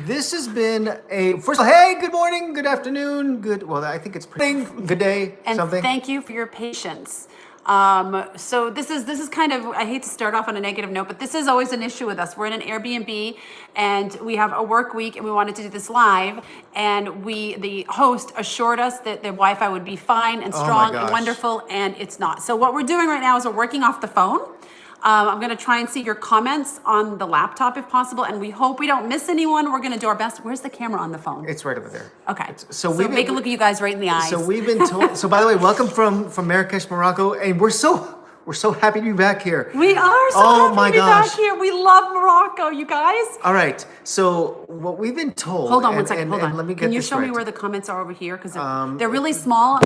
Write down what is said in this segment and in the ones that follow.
This has been first of all, hey, good morning, good afternoon, well, I think it's good day, And something. thank you for your patience. So this is kind of, I hate to start off on a negative note, but this is always an issue with us. We're in an Airbnb and we have a work week and we wanted to do this live, and the host assured us that the Wi-Fi would be fine and strong and wonderful, and it's not. So what we're doing right now is we're working off the phone. I'm going to try and see your comments on the laptop if possible, and we hope we don't miss anyone. We're going to do our best. Where's the camera on the phone? It's right over there. Okay. So make a look at you guys right in the eyes. So we've been told. So by the way, welcome from Marrakesh, Morocco, and we're so happy to be back here. We are so happy to be back here. We love Morocco, you guys. All right. So what we've been told. Hold on one second. Hold on. Let me get Can you this show me right. where the comments are over here? Because they're really small.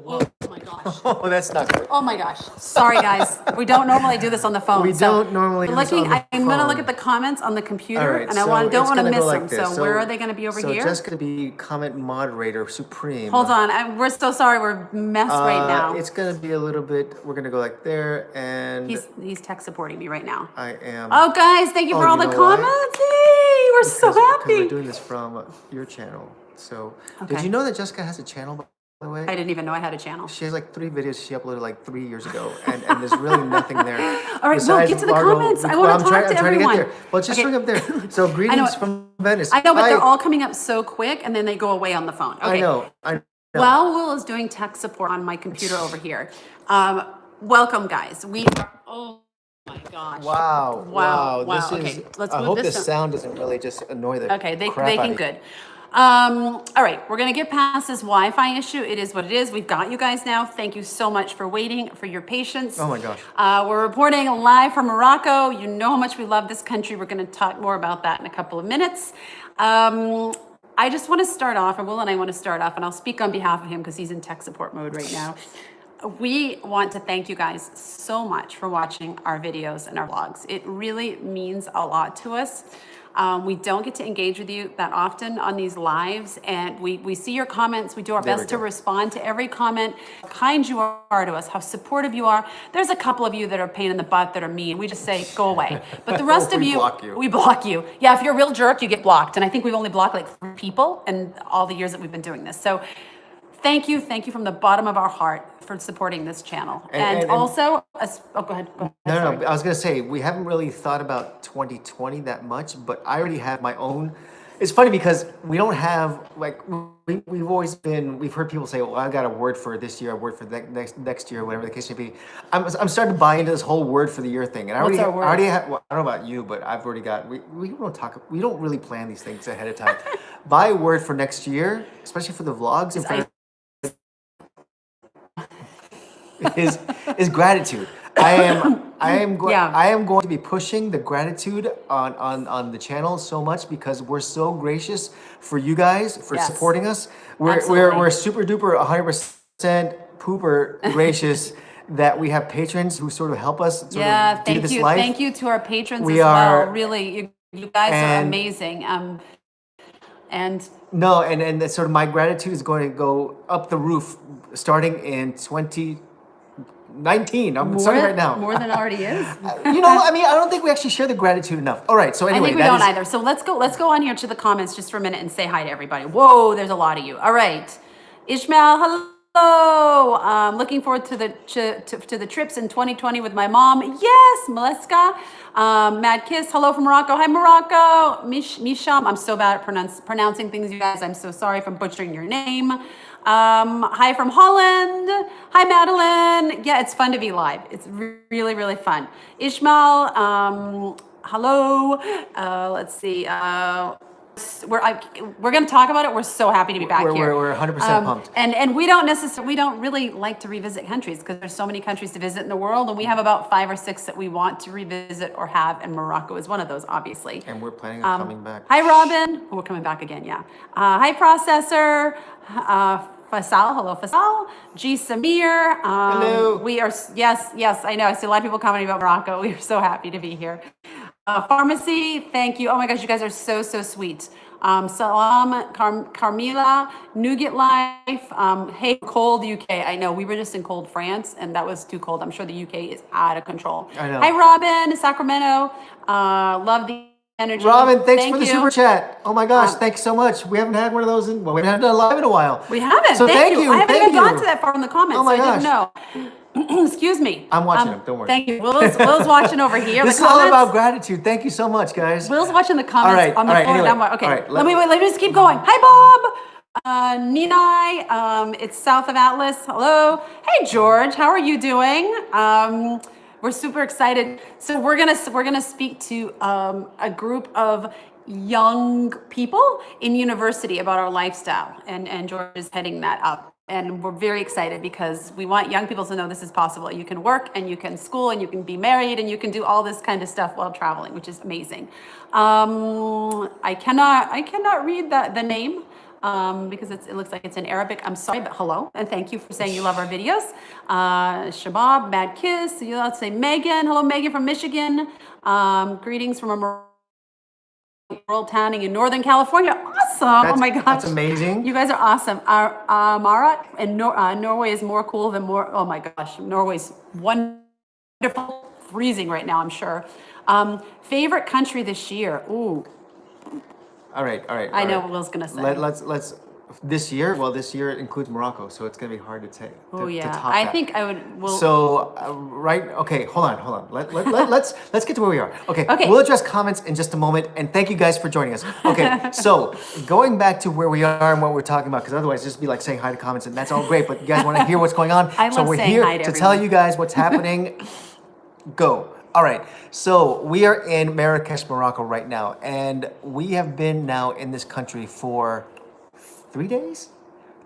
Oh my gosh. Oh, that's not good. Oh my gosh. Sorry, guys. We don't normally do this on the phone. We don't normally do this on the phone. I'm going to look at the comments on the computer, right, and so I don't want to miss like them. So where are they going to be over here? So just going to be comment moderator supreme. Hold on. We're so sorry. We're messed right now. It's going to be a little bit. We're going to go like there, and he's tech supporting me right now. I am. Oh, guys, thank you for all the comments. Hey, we're so happy. Because we're doing this from your channel. So, Did you know that Jessica has a channel, by the way? I didn't even know I had a channel. She has like 3 videos she uploaded like 3 years ago, and there's really nothing there. All right, well, get to the comments. I want to talk to everyone. To get there. Well, just bring up there. So, greetings from Venice. I know, but they're all coming up so quick, and then they go away on the phone. Okay. I know. While Will is doing tech support on my computer over here, welcome, guys. We are. Oh my gosh. Wow. This is. Okay, let's I move hope this this sound doesn't really just annoy the. Okay, they crap can good. All right, we're gonna get past this Wi-Fi issue. It is what it is. We've got you guys now. Thank you so much for waiting, for your patience. Oh my gosh. We're reporting live from Morocco. You know how much we love this country. We're gonna talk more about that in a couple of minutes. I just want to start off, or Will and I want to start off, and I'll speak on behalf of him because he's in tech support mode right now. We want to thank you guys so much for watching our videos and our vlogs. It really means a lot to us. We don't get to engage with you that often on these lives, and we see your comments. We do our best to respond to every comment. How kind you are to us, how supportive you are. There's a couple of you that are a pain in the butt, that are mean. We just say, go away. But the rest of you, we block you. Yeah, if you're a real jerk, you get blocked. And I think we've only blocked like 3 people in all the years that we've been doing this. So thank you from the bottom of our heart for supporting this channel. And also, go ahead. No, I was going to say, we haven't really thought about 2020 that much, but I already have my own. It's funny because we don't have, like, we've heard people say, well, I got a word for this year, a word for next year, whatever the case may be. I'm starting to buy into this whole word for the year thing. And What's our word? I already have, well, I don't know about you, but I've already got, we don't really plan these things ahead of time. Buy a word for next year, especially for the vlogs. Is gratitude. I am going to be pushing the gratitude on the channel so much because we're so gracious for you guys for supporting us. We're super duper 100% pooper gracious that we have patrons who sort of help us do this life. Thank you to our patrons as well. Really, you guys are amazing. And sort of my gratitude is going to go up the roof starting in 2019. I'm starting right now. More than already is. I don't think we actually share the gratitude enough. All right, so anyway. I think we don't either. So let's go on here to the comments just for a minute and say hi to everybody. Whoa, there's a lot of you. All right. Ishmael, hello. Looking forward to the trips in 2020 with my mom. Yes, Maleska. Mad Kiss, hello from Morocco. Hi, Morocco. Misham, I'm so bad at pronouncing things, you guys. I'm so sorry if I'm butchering your name. Hi from Holland. Hi, Madeline. Yeah, it's fun to be live. It's really, really fun. Ishmael, hello. Let's see. We're going to talk about it. We're so happy to be back here. We're 100% pumped. And we don't really like to revisit countries because there's so many countries to visit in the world, and we have about 5 or 6 that we want to revisit or have, and Morocco is one of those, obviously. And we're planning on coming back. Hi, Robin. Oh, we're coming back again, yeah. Hi, Processor. Faisal, hello, Faisal. G. Samir. Hello. We are, yes, I know. I see a lot of people commenting about Morocco. We are so happy to be here. Pharmacy, thank you. Oh my gosh, you guys are so sweet. Salam, Carmila, Nougat Life. Hey, cold UK. I know we were just in cold France, and that was too cold. I'm sure the UK is out of control. I know. Hi, Robin, Sacramento. Love energy. Robin, thanks Thank for the you. super chat. Oh my gosh, thanks so much. We haven't had one of those we haven't done live in a while. We haven't. So thank you. I haven't thank even gone you. to that far in the comments, Oh my so I gosh. didn't know. Excuse me. I'm watching them, don't worry. Thank you. Will's watching over here. This is all about gratitude. Thank you so much, guys. Will's watching the comments on the phone. Anyway, Okay, all right, let me just keep going. Hi, Bob. Ninai, it's south of Atlas. Hello. Hey, George. How are you doing? We're super excited. So we're gonna speak to a group of young people in university about our lifestyle, and George is heading that up. And we're very excited because we want young people to know this is possible. You can work and you can school and you can be married and you can do all this kind of stuff while traveling, which is amazing. I cannot read the name because it looks like it's in Arabic. I'm sorry, but hello and thank you for saying you love our videos. Shabab, Mad Kiss. Let's say Megan. Hello, Megan from Michigan. Greetings from a WorldTowning in Northern California. Awesome. Oh my gosh. That's amazing. You guys are awesome. Mara and Norway is more cool than oh my gosh. Norway's wonderful. Freezing right now, I'm sure. Favorite country this year? Ooh. All right. I know what Will's gonna say. Let's this year. Well, this year includes Morocco, so it's gonna be hard to take. Oh yeah. To top I that. think I would. So right. Okay. Hold on. Let's get to where we are. Okay. Okay. We'll address comments in just a moment, and thank you guys for joining us. Okay. So going back to where we are and what we're talking about, because otherwise just be like saying hi to comments, and that's all great. But you guys want to hear what's going on, so we're here to tell you guys what's happening. Go. All right, so we are in Marrakesh, Morocco right now, and we have been now in this country for 3 days?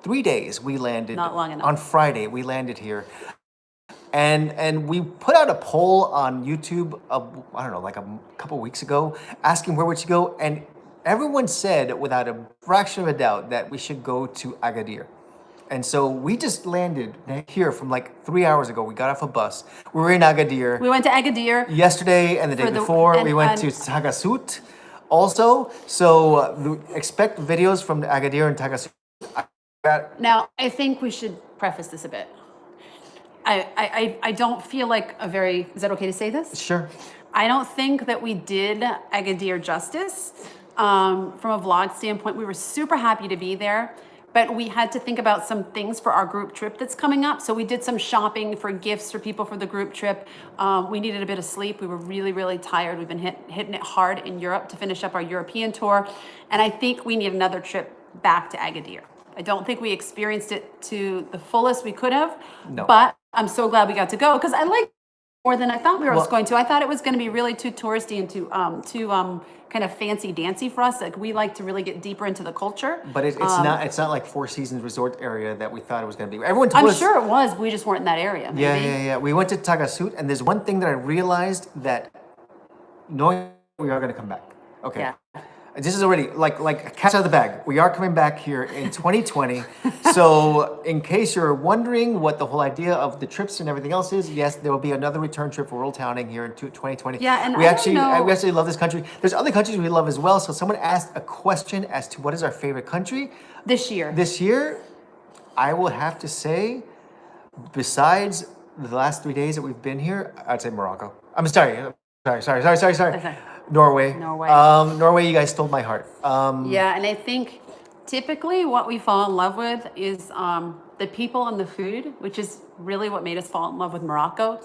3 days we landed. Not long enough. On Friday, we landed here. And we put out a poll on YouTube, I don't know, like a couple weeks ago, asking where would you go, and everyone said without a fraction of a doubt that we should go to Agadir. And so we just landed here from like 3 hours ago. We got off a bus. We were in Agadir. We went to Agadir Yesterday and the day before. We went to Tagasut also. So expect videos from Agadir and Tagasut. Now, I think we should preface this a bit. I don't feel like is that okay to say this? Sure. I don't think that we did Agadir justice. From a vlog standpoint, we were super happy to be there. But we had to think about some things for our group trip that's coming up. So we did some shopping for gifts for people for the group trip. We needed a bit of sleep. We were really, really tired. We've been hitting it hard in Europe to finish up our European tour. And I think we need another trip back to Agadir. I don't think we experienced it to the fullest we could have. No. But I'm so glad we got to go because I liked it more than I thought we were going to. I thought it was going to be really too touristy and too kind of fancy dancy for us. Like we like to really get deeper into the culture. But it's not like Four Seasons resort area that we thought it was going to be. Everyone told us. I'm sure it was. We just weren't in that area. Maybe. Yeah. We went to Tagasut, and there's one thing that I realized that knowing we are going to come back. Okay. Yeah. This is already like a catch out of the bag. We are coming back here in 2020. So in case you're wondering what the whole idea of the trips and everything else is, yes, there will be another return trip for WorldTowning here in 2020. Yeah, and we actually love this country. There's other countries we love as well. So someone asked a question as to what is our favorite country this year. This year, I will have to say, besides the last 3 days that we've been here, I'd say Morocco. I'm sorry. Norway. Norway, you guys stole my heart. Yeah, and I think typically what we fall in love with is the people and the food, which is really what made us fall in love with Morocco.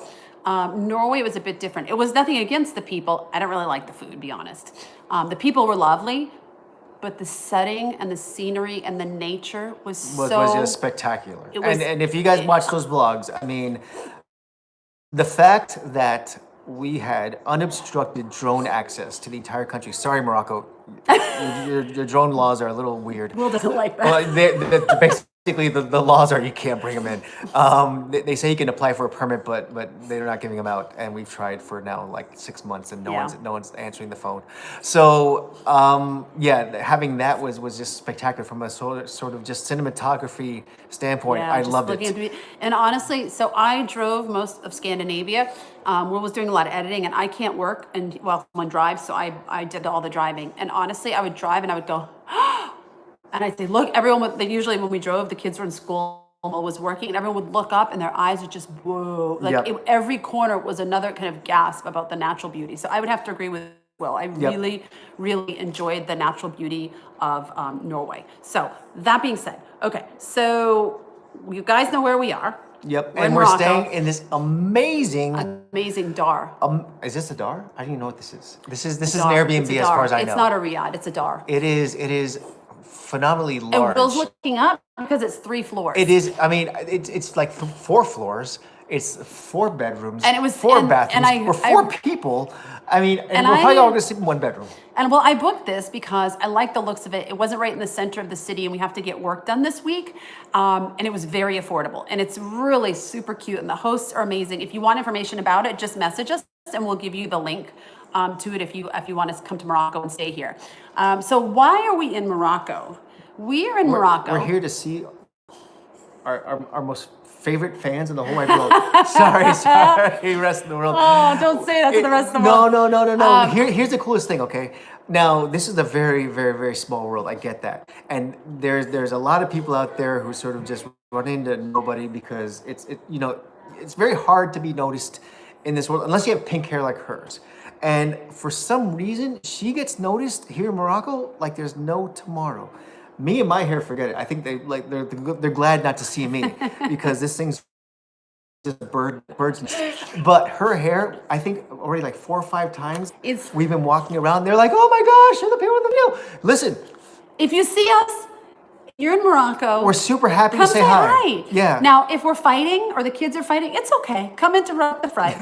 Norway was a bit different. It was nothing against the people. I don't really like the food, to be honest. The people were lovely, but the setting and the scenery and the nature was just spectacular. And if you guys watch those vlogs, I mean, the fact that we had unobstructed drone access to the entire country. Sorry, Morocco. Your drone laws are a little weird. Will doesn't like that. Well, basically, the laws are you can't bring them in. They say you can apply for a permit, but they're not giving them out. And we've tried for now like 6 months, and no one's answering the phone. So having that was just spectacular from a sort of just cinematography standpoint. I loved it. And honestly, so I drove most of Scandinavia. Will was doing a lot of editing, and I can't work someone drives, so I did all the driving. And honestly, I would drive and I would go, and I'd say, look, everyone. Usually when we drove, the kids were in school, was working, and everyone would look up, and their eyes would just whoa, every corner was another kind of gasp about the natural beauty. So I would have to agree with well. I really, really enjoyed the natural beauty of Norway. So that being said, okay, so you guys know where we are. Yep, We're and in we're Morocco. staying in this amazing. Amazing dar. Is this a dar? I don't even know what this is. This is an Dar. Airbnb It's a as dar. far as I know. It's not a riad. It's a dar. It is phenomenally And large. Will's looking up because it's 3 floors. It is. I mean, it's like 4 floors. It's 4 bedrooms. And it was 4 bathrooms. We're 4 people. I mean, and we're probably all going to sleep in 1 bedroom. And well, I booked this because I like the looks of it. It wasn't right in the center of the city, and we have to get work done this week. And it was very affordable, and it's really super cute. And the hosts are amazing. If you want information about it, just message us, and we'll give you the link to it if you want to come to Morocco and stay here. So why are we in Morocco? We are in Morocco. We're here to see our most favorite fans in the whole wide world. sorry, rest of the world. Oh, don't say that to the rest of the world. No. Here's the coolest thing, okay? Now, this is a very, very, very small world. I get that. And there's a lot of people out there who sort of just run into nobody because it's very hard to be noticed in this world unless you have pink hair like hers. And for some reason, she gets noticed here in Morocco like there's no tomorrow. Me and my hair, forget it. I think they're glad not to see me because this thing's just bird's nest. But her hair, I think already like 4 or 5 times we've been walking around. They're like, "Oh my gosh, you're the pair with the video." Listen, if you see us, you're in Morocco. We're super happy Come to say hi. Yeah. Now, if we're fighting or the kids are fighting, it's okay. Come interrupt the fight.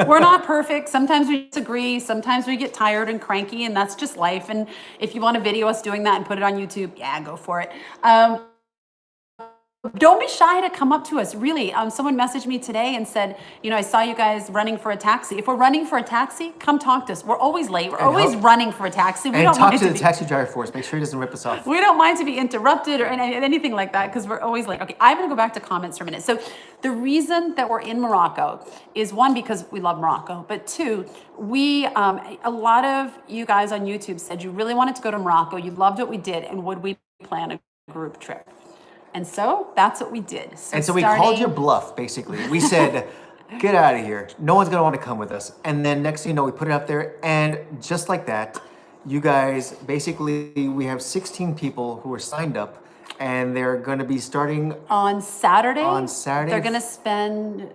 We're not perfect. Sometimes we disagree. Sometimes we get tired and cranky, and that's just life. And if you want to video us doing that and put it on YouTube, yeah, go for it. Don't be shy to come up to us. Really, someone messaged me today and said, I saw you guys running for a taxi. If we're running for a taxi, come talk to us. We're always late. We're always running for a taxi. We and don't talk mind to the taxi driver for us. Make sure he doesn't rip us off. We don't mind to be interrupted or anything like that because we're always late. Okay, I'm going to go back to comments for a minute. So the reason that we're in Morocco is 1, because we love Morocco, but 2, a lot of you guys on YouTube said you really wanted to go to Morocco. You loved what we did, and would we plan a group trip? And so that's what we did. So we called your bluff, basically. We said, get out of here. No one's going to want to come with us. And then next thing you know, we put it up there. And just like that, you guys, basically, we have 16 people who are signed up. And they're going to be starting on Saturday. They're going to spend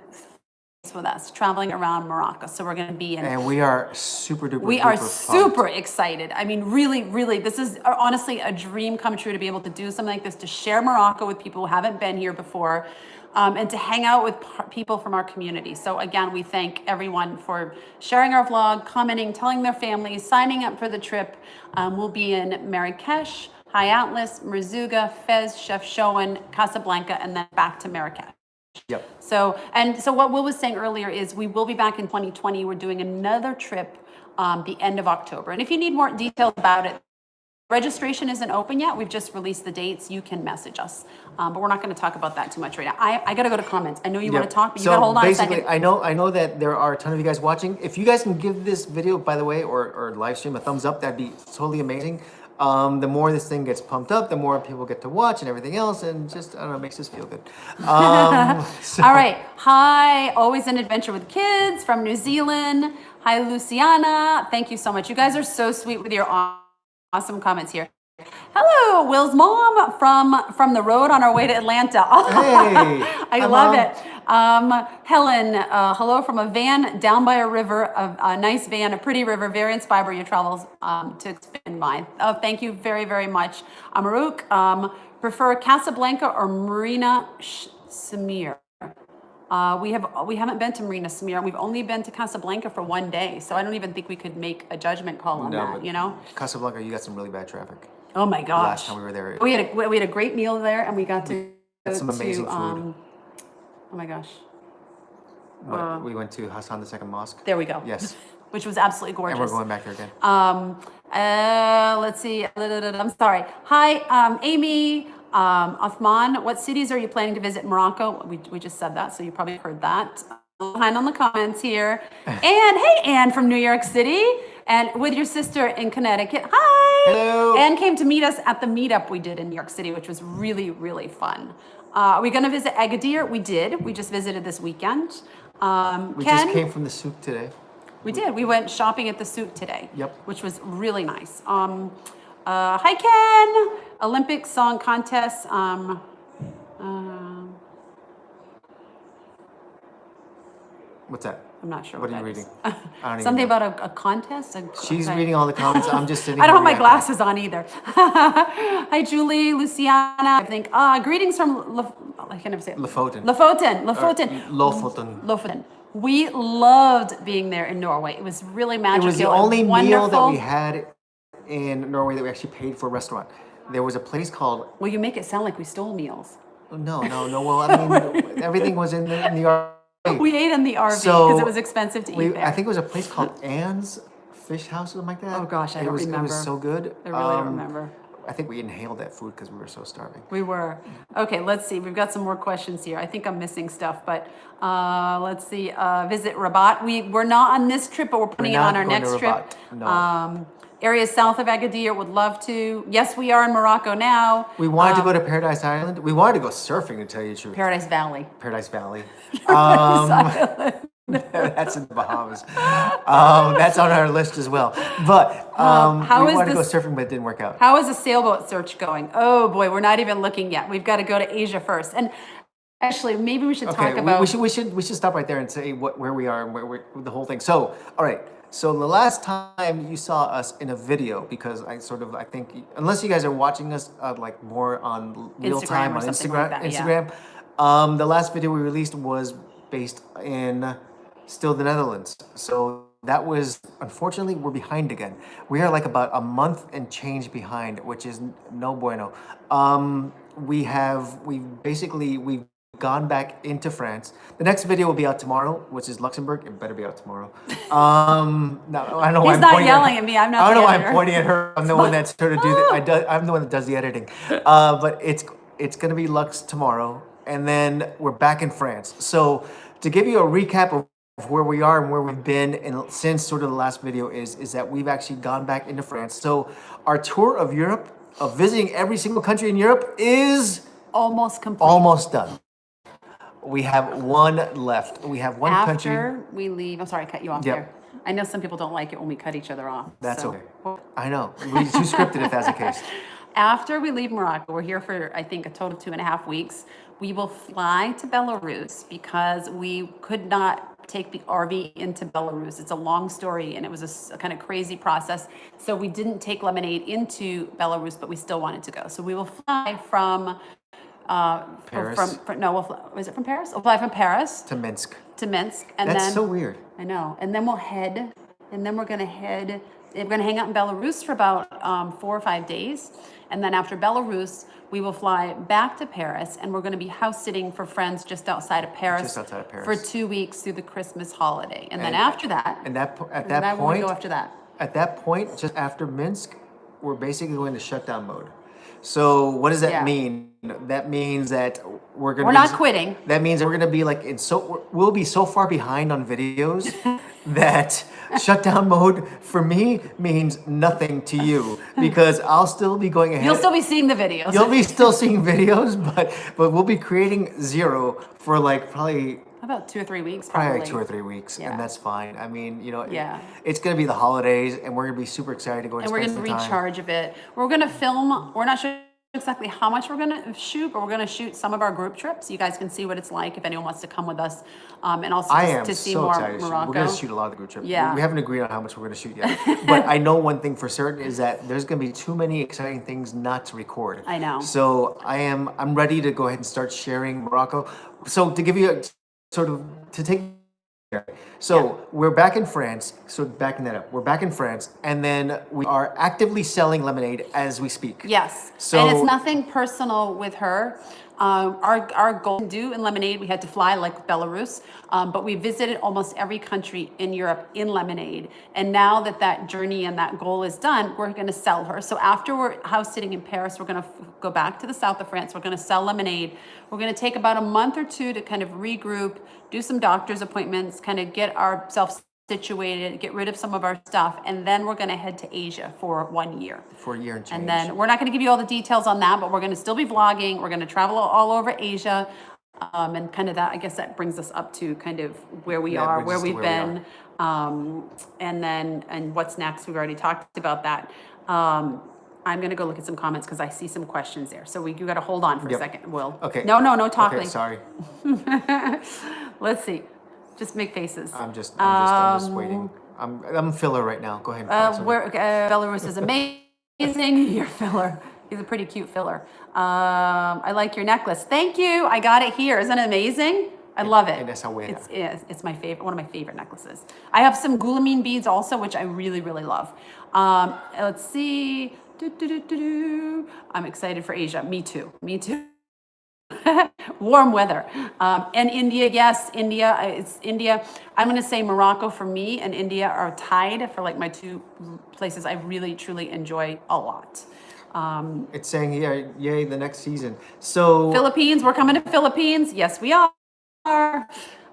with us traveling around Morocco. So we're going to be in. And we are super duper. We are super excited. I mean, really, really, this is honestly a dream come true to be able to do something like this, to share Morocco with people who haven't been here before, and to hang out with people from our community. So again, we thank everyone for sharing our vlog, commenting, telling their families, signing up for the trip. We'll be in Marrakesh, High Atlas, Merzouga, Fez, Chefchaouen, Casablanca, and then back to Marrakesh. Yep. So what Will was saying earlier is we will be back in 2020. We're doing another trip the end of October. And if you need more details about it, registration isn't open yet. We've just released the dates. You can message us. But we're not going to talk about that too much right now. I got to go to comments. I know you want to talk, but you got to hold on a second. I know that there are a ton of you guys watching. If you guys can give this video, by the way, or live stream a thumbs up, that'd be totally amazing. The more this thing gets pumped up, the more people get to watch and everything else, and just, I don't know, it makes us feel good. All right. Hi, always an adventure with kids from New Zealand. Hi, Luciana. Thank you so much. You guys are so sweet with your awesome comments here. Hello, Will's mom from the road on our way to Atlanta. Hey, I love it. Helen, hello from a van down by a river, a nice van, a pretty river, very inspired by your travels to expand mine. Oh, thank you very, very much. Amarouk, prefer Casablanca or Marina Samir? We haven't been to Marina Samir. We've only been to Casablanca for 1 day, so I don't even think we could make a judgment call on that. Casablanca, you got some really bad traffic. Oh my gosh! Last time we were there, we had a great meal there, and we got to some amazing food. Oh my gosh! We went to Hassan II Mosque. There we go. Yes. Which was absolutely gorgeous. And we're going back there again. Let's see. I'm sorry. Hi, Amy. Othman, what cities are you planning to visit in Morocco? We just said that, so you probably heard that. Behind on the comments here. And hey, Anne from New York City, and with your sister in Connecticut. Hi. Hello. Anne came to meet us at the meetup we did in New York City, which was really, really fun. Are we going to visit Agadir? We did. We just visited this weekend. We just came from the souk today. We did. We went shopping at the souk today. Yep. Which was really nice. Hi Ken. Olympic song contest. What's that? I'm not sure. What are you that reading? is. I don't even Something know. about a contest. She's reading all the comments. I'm just sitting I don't have here my reacting. glasses on either. Hi Julie, Luciana. I think. Greetings from. I can't even say it. Lofoten. Lofoten. We loved being there in Norway. It was really magical. It was the only meal that wonderful. we had in Norway that we actually paid for a restaurant. There was a place called. Well, you make it sound like we stole meals. No. Well, I mean, everything was in the RV. We ate in the RV because it was expensive to eat there. I think it was a place called Anne's Fish House or something like that. Oh gosh, I don't remember. It was so good. I really don't remember. I think we inhaled that food because we were so starving. We were. Okay, let's see. We've got some more questions here. I think I'm missing stuff, but let's see. Visit Rabat. We're not on this trip, but we're putting it on our next trip. No. Areas south of Agadir would love to. Yes, we are in Morocco now. We wanted to go to Paradise Island. We wanted to go surfing, to tell you the truth. Paradise Valley. Paradise Valley. That's in the Bahamas. That's on our list as well. But we wanted to go surfing, but it didn't work out. How is the sailboat search going? Oh boy, we're not even looking yet. We've got to go to Asia first. And actually, maybe we should talk about. We should stop right there and say where we are and where the whole thing. So, all right. So the last time you saw us in a video, because I think, unless you guys are watching us like more on real time on Instagram, the last video we released was based in still the Netherlands. So that was, unfortunately, we're behind again. We are like about a month and change behind, which is no bueno. We've gone back into France. The next video will be out tomorrow, which is Luxembourg. It better be out tomorrow. No, I don't know why He's not yelling at me. I'm not. I don't know why I'm pointing at her. I'm the one that's sort of I'm the one that does the editing. But it's gonna be Lux tomorrow, and then we're back in France. So to give you a recap of where we are and where we've been and since sort of the last video is that we've actually gone back into France. So our tour of Europe, of visiting every single country in Europe, is almost complete. Almost done. We have one left. We have one country. After we leave, I'm sorry, I cut you off there. I know some people don't like it when we cut each other off. That's okay. I know. We're too scripted if that's the case. After we leave Morocco, we're here for, I think, a total of 2.5 weeks. We will fly to Belarus because we could not take the RV into Belarus. It's a long story and it was a kind of crazy process. So we didn't take Lemonade into Belarus, but we still wanted to go. So we will fly from Paris. Was it from Paris? We'll fly from Paris to Minsk. And that's then, so weird. I know. And then we're gonna hang out in Belarus for about 4 or 5 days. And then after Belarus, we will fly back to Paris and we're gonna be house sitting for friends just outside of Paris. For 2 weeks through the Christmas holiday. And then after that. And at that point. Where we go after that. At that point, just after Minsk, we're basically going to shutdown mode. So what does that mean? That means that we're not quitting. That means that we're gonna be like we'll be so far behind on videos that shutdown mode for me means nothing to you because I'll still be going ahead. You'll still be seeing the videos. You'll be still seeing videos, but we'll be creating zero for like probably about 2 or 3 weeks. Probably like 2 or 3 weeks, and that's fine. I mean, it's gonna be the holidays, and we're gonna be super excited to go and spend some time. And we're gonna recharge a bit. We're gonna film. We're not sure exactly how much we're gonna shoot, but we're gonna shoot some of our group trips. You guys can see what it's like if anyone wants to come with us, and also to see more Morocco. We're gonna shoot a lot of the group trips. Yeah. We haven't agreed on how much we're gonna shoot yet, but I know one thing for certain is that there's gonna be too many exciting things not to record. I know. So I'm ready to go ahead and start sharing Morocco. So to give you we're back in France. So backing that up, we're back in France, and then we are actively selling lemonade as we speak. Yes. And it's nothing personal with her. Our goal to do in Lemonade, we had to fly like Belarus, but we visited almost every country in Europe in Lemonade. And now that journey and that goal is done, we're going to sell her. So after we're house sitting in Paris, we're going to go back to the south of France. We're going to sell Lemonade. We're going to take about a month or two to kind of regroup, do some doctor's appointments, kind of get ourselves situated, get rid of some of our stuff, and then we're going to head to Asia for 1 year. For a year and change. And then we're not going to give you all the details on that, but we're going to still be vlogging. We're going to travel all over Asia. And kind of that, I guess that brings us up to kind of where we Yeah, it are, brings where us to we've where we are. been, and what's next. We've already talked about that. I'm gonna go look at some comments because I see some questions there. So you gotta hold on for a Yep. second, Will. Okay. No Okay, talking. sorry. Let's see. Just make faces. I'm just waiting. I'm filler right now. Go ahead. Belarus is amazing. Your filler. He's a pretty cute filler. I like your necklace. Thank you. I got it here. Isn't it amazing? I love it. En esa huella. It's my favorite, one of my favorite necklaces. I have some goulamine beads also, which I really, really love. Let's see. I'm excited for Asia. Me too. Me too. Warm weather. And India, yes, India. It's India. I'm going to say Morocco for me and India are tied for like my two places I really, truly enjoy a lot. It's saying here, yay, the next season. So Philippines, we're coming to Philippines. Yes, we are.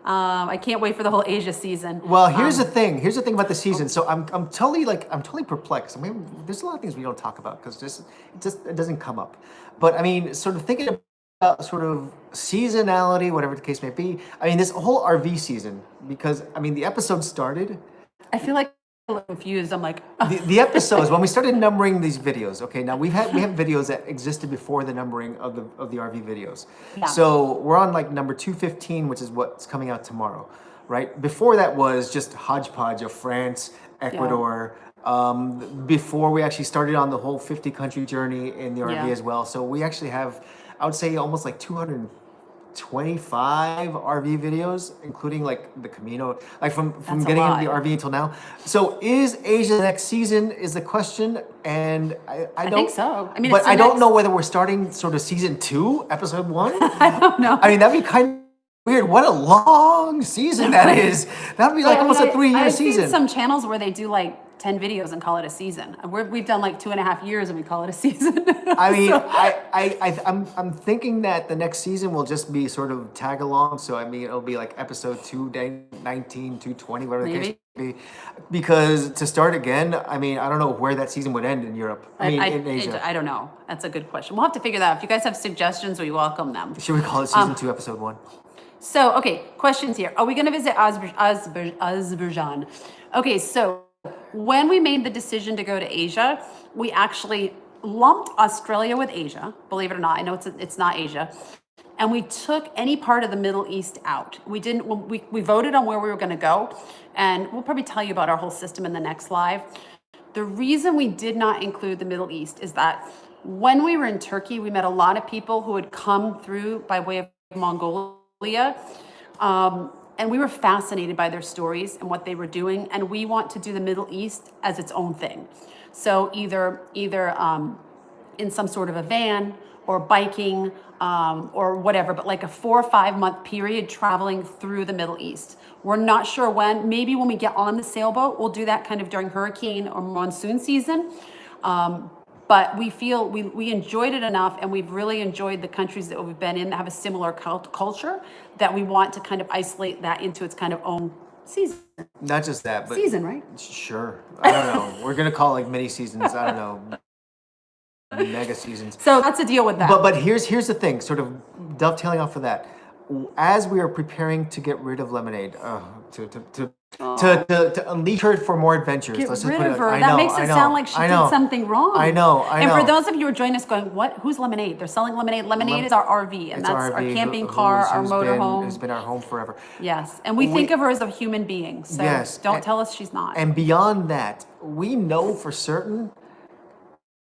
I can't wait for the whole Asia season. well, here's the thing. Here's the thing about the season. So I'm totally perplexed. I mean, there's a lot of things we don't talk about because it doesn't come up. But I mean, sort of thinking about sort of seasonality, whatever the case may be. I mean, this whole RV season, because I mean, the episode started. I feel like I'm a little confused. I'm like, The episodes when we started numbering these videos. Okay, now we have videos that existed before the numbering of the RV videos. Yeah. So we're on like number 215, which is what's coming out tomorrow, right? Before that was just hodgepodge of France, Ecuador. Before we actually started on the whole 50 country journey in the RV Yeah. as well. So we actually have, I would say, almost like 225 RV videos, including like the Camino, like from That's a getting into the lot. RV until now. So is Asia the next season is the question, and I don't think so. I mean, but it's the I don't next- know whether we're starting sort of season 2, episode 1. I don't know. I mean, that'd be kind of weird. What a long season that is. That'd be like almost a 3-year I've season. seen some channels where they do like 10 videos and call it a season. We've done like 2.5 years and we call it a season. I mean, So- I'm thinking that the next season will just be sort of tag along. So I mean, it'll be like episode 219, 220, whatever the case may be. Because to start again, I mean, I don't know where that season would end in Europe. In Asia. I don't know. That's a good question. We'll have to figure that out. If you guys have suggestions, we welcome them. Should we call it season 2, episode 1? So, okay, questions here. Are we going to visit Azerbaijan? Okay, so when we made the decision to go to Asia, we actually lumped Australia with Asia, believe it or not. I know it's not Asia. And we took any part of the Middle East out. We didn't. We voted on where we were going to go, and we'll probably tell you about our whole system in the next live. The reason we did not include the Middle East is that when we were in Turkey, we met a lot of people who had come through by way of Mongolia. And we were fascinated by their stories and what they were doing. And we want to do the Middle East as its own thing. So either in some sort of a van or biking or whatever, but like a 4 or 5 month period traveling through the Middle East. We're not sure when. Maybe when we get on the sailboat, we'll do that kind of during hurricane or monsoon season. But we feel we enjoyed it enough, and we've really enjoyed the countries that we've been in that have a similar culture, that we want to kind of isolate that into its kind of own season. Not just that, but Season, right? Sure. I don't know. We're gonna call it like mini seasons. I don't know. Mega seasons. So that's a deal with that. But here's the thing, sort of dovetailing off of that. As we are preparing to get rid of Lemonade, to unleash her for more adventures. Get Let's rid just put of it. her. I That know, makes I it know, sound like she I did know. something wrong. I know. And for those of you who are joining us going, what? Who's Lemonade? They're selling Lemonade. Lemonade is our RV, and It's that's our RV, camping car, our who's motorhome. been our home forever. Yes, and we think of her as a human being. So Yes, don't tell us she's not. And beyond that, we know for certain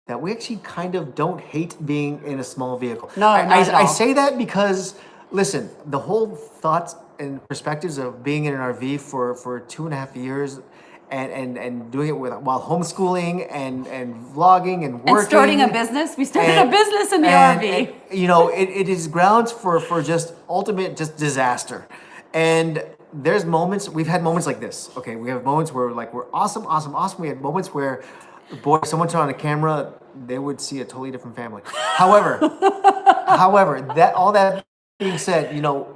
that we actually kind of don't hate being in a small vehicle. No, not at I all. say that because, listen, the whole thoughts and perspectives of being in an RV for 2.5 years and doing it while homeschooling and vlogging and working. And starting a business. We started a business in the RV. And, you know, it is grounds for just ultimate just disaster. And there's moments, we've had moments like this. Okay, we have moments where like we're awesome. We had moments where, boy, if someone turned on a camera, they would see a totally different family. However, that all that being said, you know,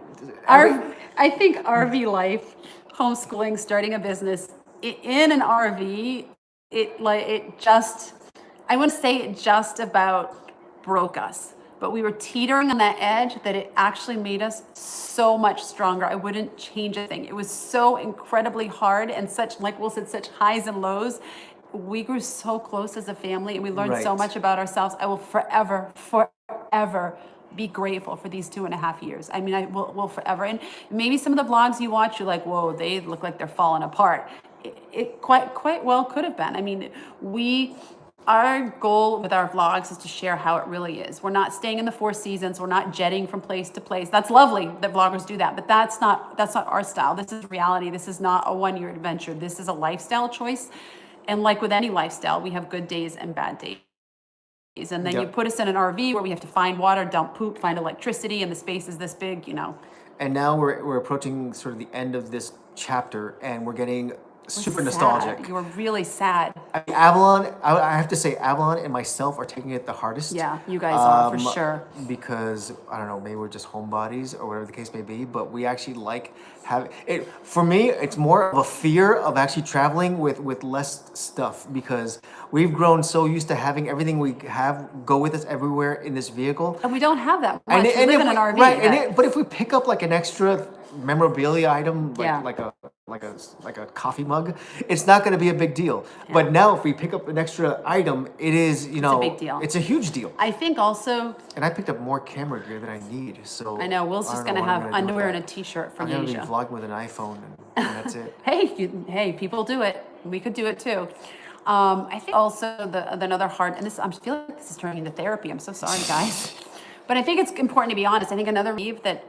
I think RV life, homeschooling, starting a business in an RV, I wouldn't say it just about broke us, but we were teetering on that edge that it actually made us so much stronger. I wouldn't change a thing. It was so incredibly hard and such, like Will said, such highs and lows. We grew so close as a family and we learned so Right. much about ourselves. I will forever be grateful for these 2.5 years. I mean, I will forever. And maybe some of the vlogs you watch, you're like, whoa, they look like they're falling apart. It quite well could have been. I mean, our goal with our vlogs is to share how it really is. We're not staying in the Four Seasons. We're not jetting from place to place. That's lovely that vloggers do that, but that's not our style. This is reality. This is not a one-year adventure. This is a lifestyle choice. And like with any lifestyle, we have good days and bad days. And then you put us in an RV where we have to find water, dump poop, find electricity, and the space is this big, you know. And now we're approaching sort of the end of this chapter, and we're getting super Sad. nostalgic. You were really sad. I mean, Avalon, I have to say, Avalon and myself are taking it the hardest. Yeah, you guys are for sure. Because I don't know, maybe we're just homebodies or whatever the case may be, but we actually like having it. For me, it's more of a fear of actually traveling with less stuff, because we've grown so used to having everything we have go with us everywhere in this vehicle. And we don't have that much. We live in an RV. Right, but if we pick up like an extra memorabilia item, like a coffee mug, it's not going to be a big deal. But now if we pick up an extra item, it is, you know, a big deal. It's a huge deal. I think also, And I picked up more camera gear than I need, so I know Will's just don't going to know what I'm have gonna do with underwear and that. a t-shirt from I'm gonna be Asia. vlogging with an iPhone, and that's it. Hey, people do it. We could do it too. I think also another hard, and this, I'm feeling like this is turning into therapy. I'm so sorry, guys. But I think it's important to be honest. I think another belief that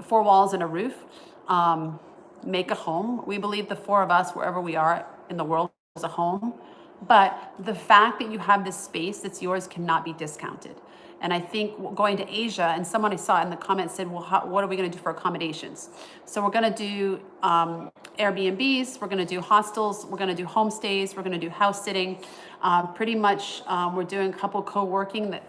4 walls and a roof make a home. We believe the 4 of us, wherever we are in the world, is a home. But the fact that you have this space that's yours cannot be discounted. And I think going to Asia, and someone I saw in the comments said, well, what are we going to do for accommodations? So we're going to do Airbnbs, we're going to do hostels, we're going to do homestays, we're going to do house sitting. Pretty much, we're doing a couple co-working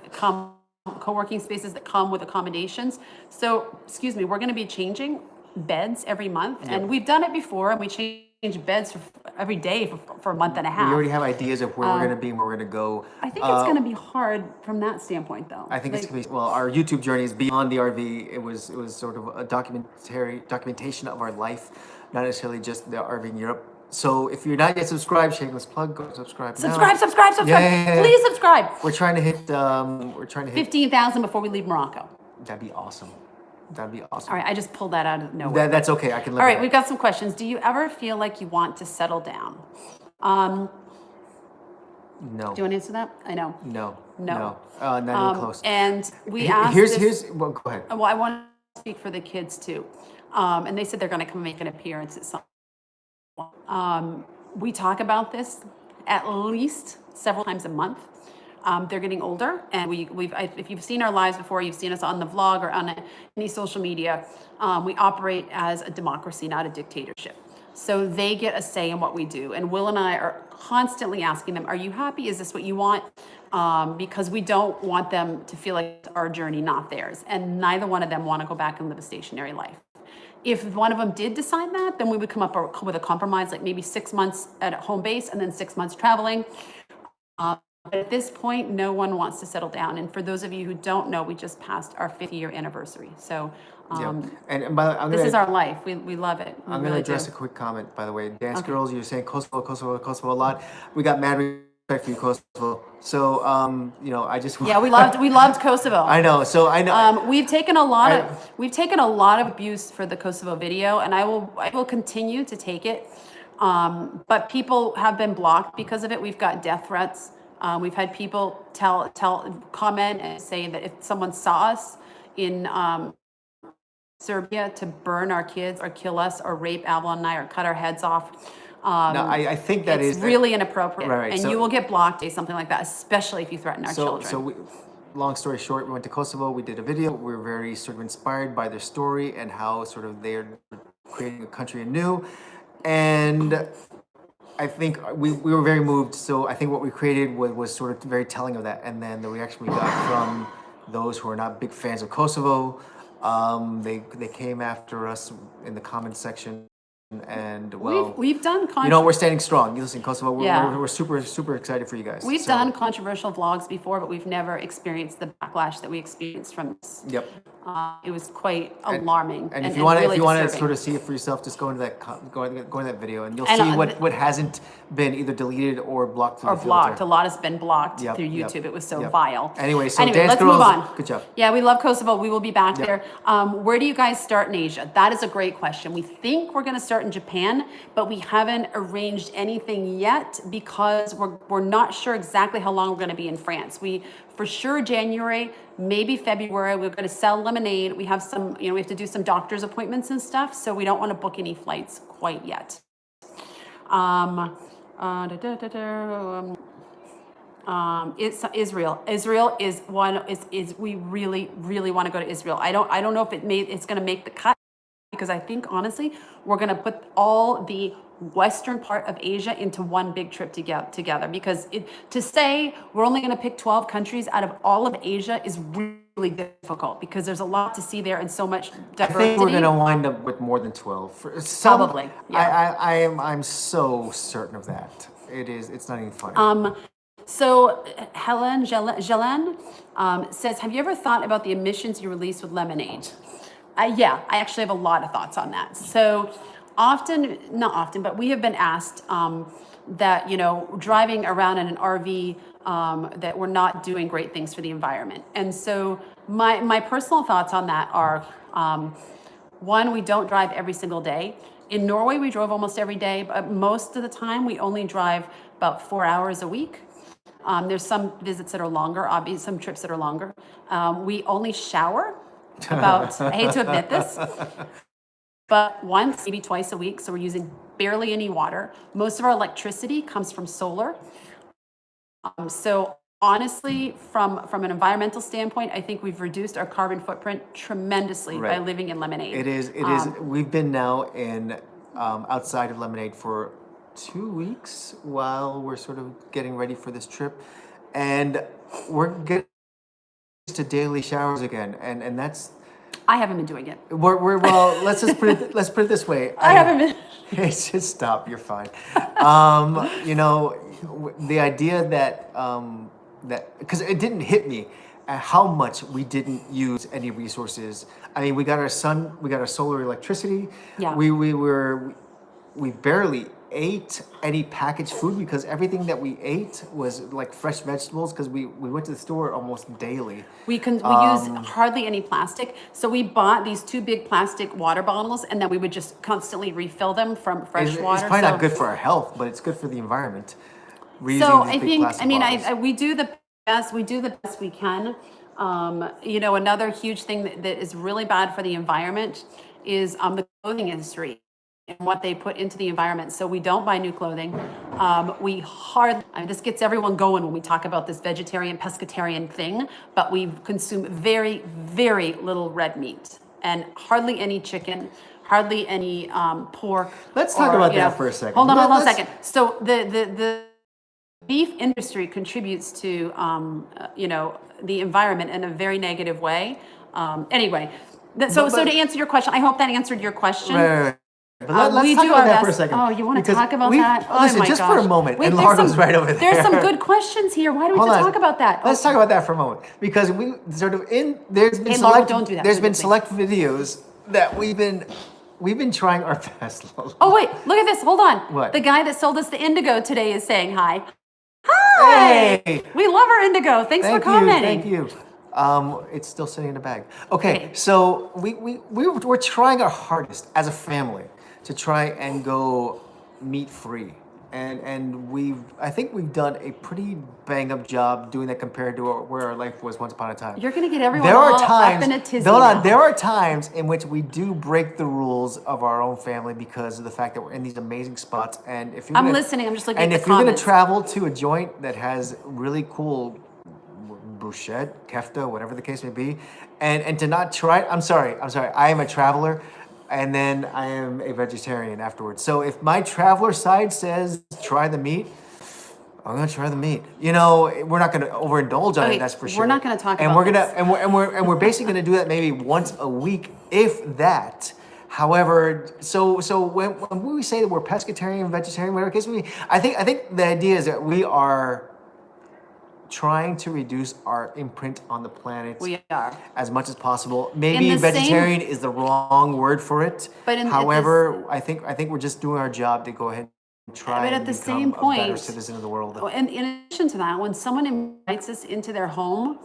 spaces that come with accommodations. So, we're going to be changing beds every month, and we've done it before, and we change beds every day for a month and a half. We already have ideas of where we're going to be and where we're going to go. I think it's going to be hard from that standpoint, though. I think it's going to be, well, our YouTube journey is beyond the RV. It was sort of a documentation of our life, not necessarily just the RV in Europe. So if you're not yet subscribed, shameless plug, go subscribe now. Subscribe. Yeah. Please subscribe. We're trying to hit 15,000 before we leave Morocco. That'd be awesome. That'd be awesome. All right, I just pulled that out of nowhere. That's okay. I can live All with right, that. we've got some questions. Do you ever feel like you want to settle down? No. Do you want to answer that? I know. No. No. Not even close. And we asked Well, go ahead. Well, I want to speak for the kids too. And they said they're going to come make an appearance at some point. We talk about this at least several times a month. They're getting older, and if you've seen our lives before, you've seen us on the vlog or on any social media. We operate as a democracy, not a dictatorship. So they get a say in what we do. And Will and I are constantly asking them, are you happy? Is this what you want? Because we don't want them to feel like it's our journey, not theirs. And neither one of them want to go back and live a stationary life. If one of them did decide that, then we would come up with a compromise, like maybe 6 months at home base and then 6 months traveling. But at this point, no one wants to settle down. And for those of you who don't know, we just passed our 50-year anniversary. So this is our life. We love it. I'm going to address a quick comment, by the way. Dance girls, you're saying Kosovo a lot. We got mad respect for you, Kosovo. So, I just... Yeah, we loved Kosovo. I know. So I know. We've taken a lot of abuse for the Kosovo video, and I will continue to take it. But people have been blocked because of it. We've got death threats. We've had people comment and say that if someone saw us in Serbia, to burn our kids or kill us or rape Avalon and I or cut our heads off. No, I think that it's really inappropriate. Right, and so, you will get blocked or something like that, especially if you threaten our children. Long story short, we went to Kosovo, we did a video. We were very sort of inspired by their story and how sort of they're creating a country anew. And I think we were very moved. So I think what we created was sort of very telling of that. And then the reaction we got from those who are not big fans of Kosovo, they came after us in the comment section. and well, we've done we're standing strong. You listen, Kosovo, we're super, super excited for you guys. We've done controversial vlogs before, but we've never experienced the backlash that we experienced from this. Yep. It was quite alarming. And if you want to sort of see it for yourself, just go into that video, and you'll see what hasn't been either deleted or blocked through the blocked. filter. A lot has been blocked through YouTube. It was so vile. Anyway, Dance let's Girls, move on. good job. Yeah, we love Kosovo. We will be back there. Where do you guys start in Asia? That is a great question. We think we're going to start in Japan, but we haven't arranged anything yet because we're not sure exactly how long we're going to be in France. For sure January, maybe February, we're going to sell lemonade. We have some, we have to do some doctor's appointments and stuff, so we don't want to book any flights quite yet. It's Israel. Israel is one. We really, really want to go to Israel. I don't know if it's going to make the cut, because I think honestly we're going to put all the western part of Asia into one big trip together, because to say we're only going to pick 12 countries out of all of Asia is really difficult, because there's a lot to see there and so much diversity. I think we're going to wind up with more than 12. Probably. Yeah. I'm so certain of that. It's not even funny. So Helen Jelen says, have you ever thought about the emissions you release with lemonade? Yeah, I actually have a lot of thoughts on that. So not often, but we have been asked that, driving around in an RV, that we're not doing great things for the environment. And so my personal thoughts on that are, one, we don't drive every single day. In Norway, we drove almost every day, but most of the time we only drive about 4 hours a week. There's some visits that are longer, obviously some trips that are longer. We only shower about, I hate to admit this, but once, maybe twice a week. So we're using barely any water. Most of our electricity comes from solar. So honestly, from an environmental standpoint, I think we've reduced our carbon footprint tremendously by living in Lemonade. It is. We've been now in outside of Lemonade for 2 weeks while we're sort of getting ready for this trip, and we're getting to daily showers again, and that's. I haven't been doing it. Well. Let's just put it this way. I haven't been. Just stop. You're fine. The idea that because it didn't hit me how much we didn't use any resources. I mean, we got our solar electricity. Yeah. We barely ate any packaged food because everything that we ate was like fresh vegetables, because we went to the store almost daily. We use hardly any plastic. So we bought these 2 big plastic water bottles, and then we would just constantly refill them from fresh water. It's probably not good for our health, but it's good for the environment. So I think, we do the best we can. Another huge thing that is really bad for the environment is the clothing industry and what they put into the environment. So we don't buy new clothing. This gets everyone going when we talk about this vegetarian, pescatarian thing, but we consume very, very little red meat and hardly any chicken, hardly any pork. Let's talk about that for a second. Hold on a second. So the beef industry contributes to, the environment in a very negative way. Anyway, so to answer your question, I hope that answered your question. Right. But let's talk about that for a second. Oh, you want to talk about that? Oh, listen, just for a moment. And Largo's right over there. There's some good questions here. Why do we have to talk about that? Let's talk about that for a moment, because we sort of there's been select videos that we've been trying our best. Oh wait, look at this. Hold on. What? The guy that sold us the indigo today is saying hi. Hi. Hey. We love our indigo. Thanks for commenting. Thank you. It's still sitting in the bag. Okay. So we're trying our hardest as a family to try and go meat free, and I think we've done a pretty bang up job doing that compared to where our life was once upon a time. You're gonna get everyone up in a tizzy. There are times in which we do break the rules of our own family because of the fact that we're in these amazing spots. And if you're listening, I'm just looking at the comments. And if you're gonna travel to a joint that has really cool bruschetta, kefta, whatever the case may be, and to not try it, I'm sorry. I am a traveler. And then I am a vegetarian afterwards. So if my traveler side says try the meat, I'm gonna try the meat. We're not gonna overindulge on it. That's for sure. We're not gonna talk and about we're gonna and we're basically gonna do that maybe once a week, if that. However, so when we say that we're pescatarian, vegetarian, whatever case may be, I think the idea is that we are trying to reduce our imprint on the planet We are. as much as possible. Maybe the same- vegetarian is the wrong word for it. But however, I think we're just doing our job to go ahead and try But and at the become same a better point- citizen of the world. And in addition to that, when someone invites us into their home,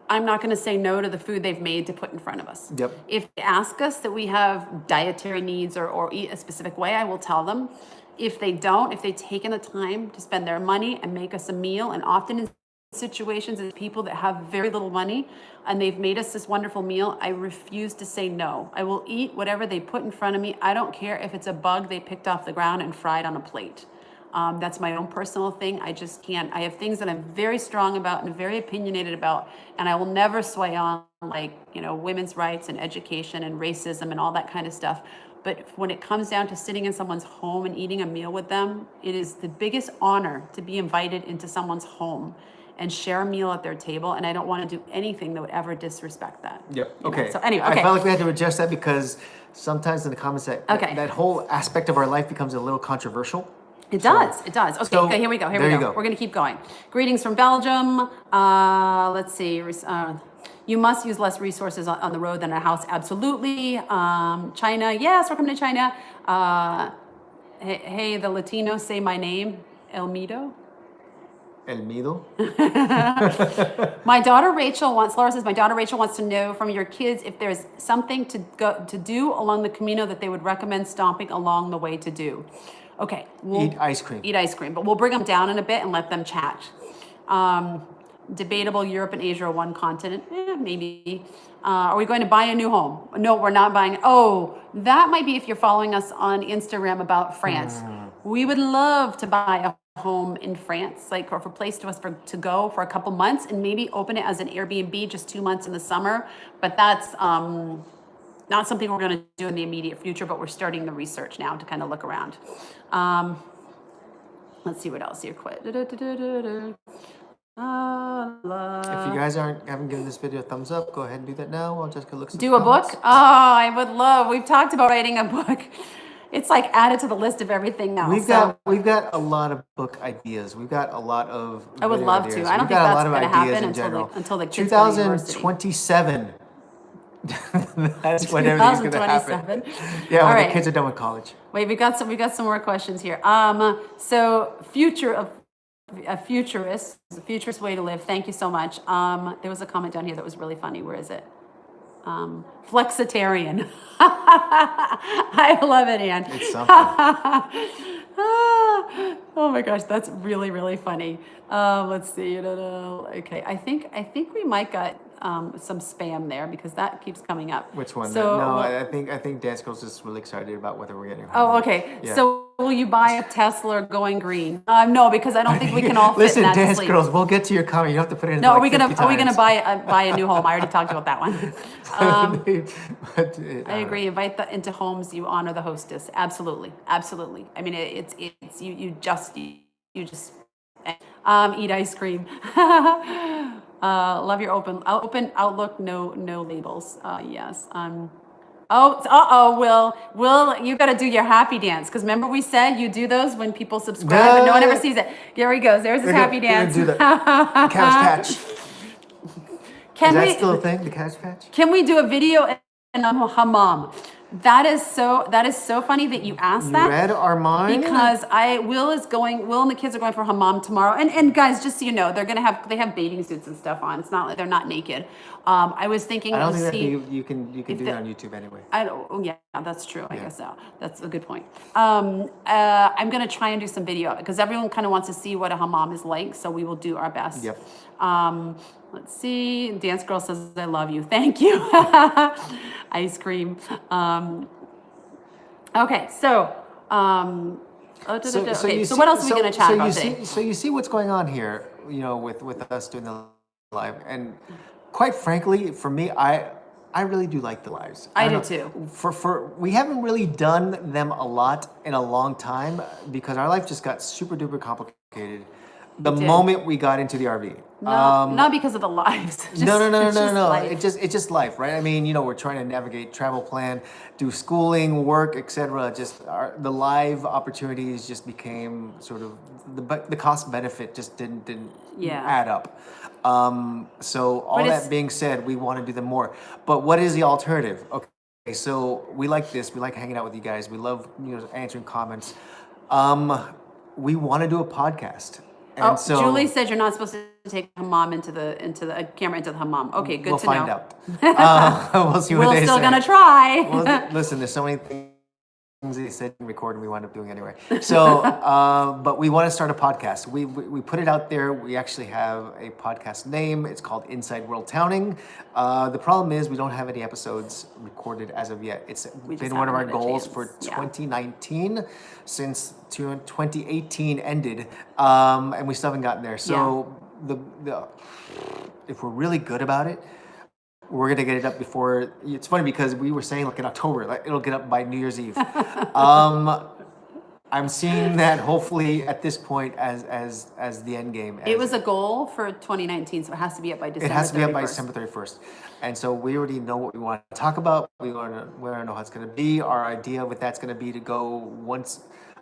I'm not going to say no to the food they've made to put in front of us. Yep. If they ask us that we have dietary needs or eat a specific way, I will tell them. If they don't, if they've taken the time to spend their money and make us a meal, and often in situations it's people that have very little money and they've made us this wonderful meal, I refuse to say no. I will eat whatever they put in front of me. I don't care if it's a bug they picked off the ground and fried on a plate. That's my own personal thing. I just can't. I have things that I'm very strong about and very opinionated about, and I will never sway on women's rights and education and racism and all that kind of stuff. But when it comes down to sitting in someone's home and eating a meal with them, it is the biggest honor to be invited into someone's home and share a meal at their table, and I don't want to do anything that would ever disrespect that. Yep. You know? Okay. So anyway, I felt like we had to adjust that because sometimes in the comments that whole aspect of our life becomes a little controversial. It does. Okay, here we go. There you go. We're going to keep going. Greetings from Belgium. Let's see. You must use less resources on the road than a house. Absolutely. China. Yes, we're coming to China. Hey, the Latinos say my name. El Mido. El Mido. My daughter Rachel wants. Laura says my daughter Rachel wants to know from your kids if there's something to do along the Camino that they would recommend stopping along the way to do. Okay. Eat ice cream. Eat ice cream, but we'll bring them down in a bit and let them chat. Debatable. Europe and Asia are one continent. Maybe. Are we going to buy a new home? No, we're not buying. Oh, that might be if you're following us on Instagram about France. We would love to buy a home in France, or for a place to go for a couple months and maybe open it as an Airbnb just 2 months in the summer. But that's not something we're going to do in the immediate future, but we're starting the research now to kind of look around. Let's see what else here. If you guys haven't given this video a thumbs up, go ahead and do that now while Jessica looks at Do a book? Oh, I would love. We've talked about writing a book. It's like added to the list of everything now. We've got a lot of book ideas. We've got a lot of. I would love ideas. to. I don't think that's going to happen until the kids go to university. 2027. That's when everything's going to happen. Yeah, All when right. the kids are done with college. Wait, we got some more questions here. So a futurist way to live. Thank you so much. There was a comment down here that was really funny. Where is it? Flexitarian. I love it, Ann. It's something. Oh my gosh, that's really, really funny. Let's see. Okay, I think we might got some spam there because that keeps coming up. Which one? So, no, I think Dance Girl's just really excited about whether we're getting. Oh, okay. Yeah. So will you buy a Tesla going green? No, because I don't think we can all fit Listen, in that Dance sleep. Girls, we'll get to your comment. You don't have to put it in. No, like are we 50 gonna times. buy a new home? I already talked about that one. I agree. Invite into homes. You honor the hostess. Absolutely. I mean, it's you just eat ice cream. Love your open outlook. No labels. Yes. Will, you got to do your happy dance because remember we said you do those when people subscribe, but no one ever sees it. Here he goes. There's his happy dance. Do the Cabbage Patch. Is that still a thing? The Cabbage Patch? Can we do a video in a hammam? That is so funny that you asked that. You read our mind? Because Will and the kids are going for hammam tomorrow. And guys, just so you know, they have bathing suits and stuff on. It's not like they're not naked. I was thinking. I don't think that you can do that on YouTube anyway. Yeah, that's true. I guess so. That's a good point. I'm gonna try and do some video of it because everyone kind of wants to see what a hammam is like. So we will do our best. Yep. Let's see. Dance Girl says, I love you. Thank you. Ice cream. Okay, so what else are we going to chat about today? So you see what's going on here, with us doing the live. And quite frankly, for me, I really do like the lives. I do too. We haven't really done them a lot in a long time because our life just got super duper complicated the moment we got into the RV. Not because of the lives. No. Life. It's just life, right? I mean, we're trying to navigate travel plan, do schooling, work, etc. Just the live opportunities just became sort of the cost benefit just didn't add up. So all that being said, we want to do them more. But what is the alternative? Okay, so we like this. We like hanging out with you guys. We love answering comments. We want to do a podcast. And so Julie said you're not supposed to take hammam into the camera into the hammam. Okay, good to know. We'll find out. We'll see what they say. We're still gonna try. Well, listen, there's so many things they said and record and we wind up doing anyway. So, but we want to start a podcast. We put it out there. We actually have a podcast name. It's called Inside WorldTowning. The problem is we don't have any episodes recorded as of yet. It's been one of our goals for 2019 since 2018 ended, and we still haven't gotten there. So if we're really good about it, we're gonna get it up before. It's funny because we were saying like in October, like it'll get up by New Year's Eve. I'm seeing that hopefully at this point as the end game. It was a goal for 2019, so it has to be up by December 31st. It has to be up by December 31st. And so we already know what we want to talk about. We want to know how it's going to be. Our idea with that's going to be to go once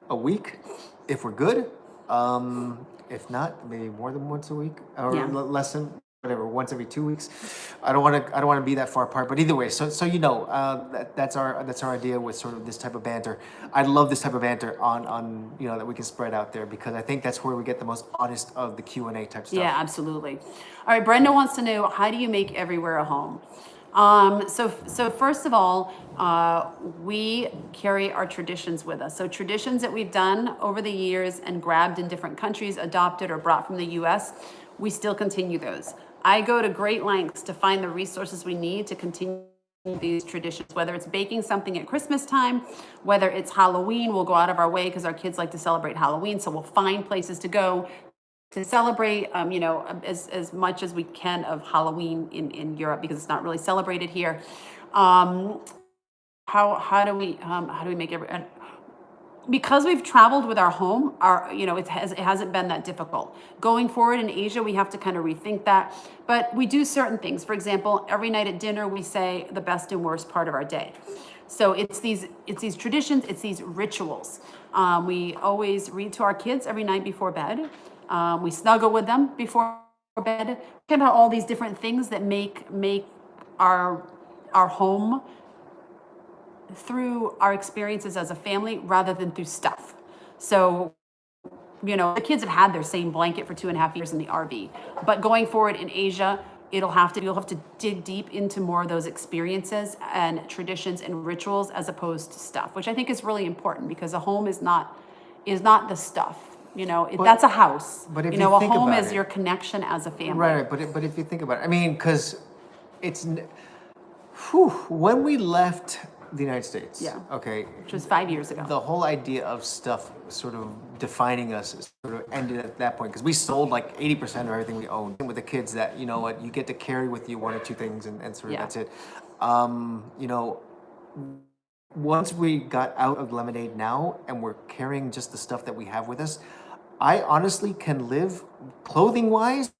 a week if we're good. If not, maybe more than once a week or less than whatever, once every 2 weeks. I don't want to be that far apart, but either way, so that's our idea with sort of this type of banter. I love this type of banter on that we can spread out there because I think that's where we get the most honest of the Q&A type stuff. Yeah, absolutely. All right, Brenda wants to know, how do you make everywhere a home? So first of all, we carry our traditions with us. So traditions that we've done over the years and grabbed in different countries, adopted or brought from the US, we still continue those. I go to great lengths to find the resources we need to continue these traditions, whether it's baking something at Christmas time, whether it's Halloween, we'll go out of our way because our kids like to celebrate Halloween. So we'll find places to go to celebrate, as much as we can of Halloween in Europe because it's not really celebrated here. How do we make it? Because we've traveled with our home, it hasn't been that difficult. Going forward in Asia, we have to kind of rethink that. But we do certain things. For example, every night at dinner, we say the best and worst part of our day. So it's these traditions, it's these rituals. We always read to our kids every night before bed. We snuggle with them before bed. Think about all these different things that make our home through our experiences as a family rather than through stuff. So, the kids have had their same blanket for 2.5 years in the RV, but going forward in Asia, you'll have to dig deep into more of those experiences and traditions and rituals as opposed to stuff, which I think is really important because a home is not the stuff. That's a house. But if a you think home about is your connection as a family. Right. But if you think about it, I mean, because it's when we left the United States. Yeah. Okay. Which was 5 years ago. The whole idea of stuff sort of defining us sort of ended at that point because we sold like 80% of everything we owned. With the kids, that you get to carry with you one or two things and sort of that's it. Once we got out of Lemonade now and we're carrying just the stuff that we have with us, I honestly can live clothing wise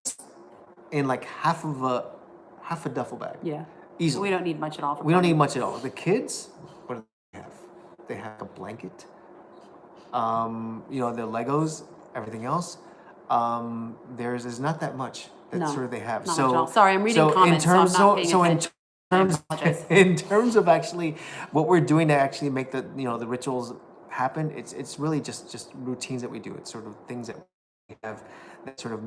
in like half a duffel bag. Yeah. Easily. We don't need much at all. We don't need much at all. The kids, what do they have? They have a blanket. The Legos, everything else. Theirs is not that much that sort of they have. Not much at all. Sorry, I'm reading comments, so I'm not paying attention. In terms of actually what we're doing to actually make the the rituals happen, it's really just routines that we do. It's sort of things that we have that sort of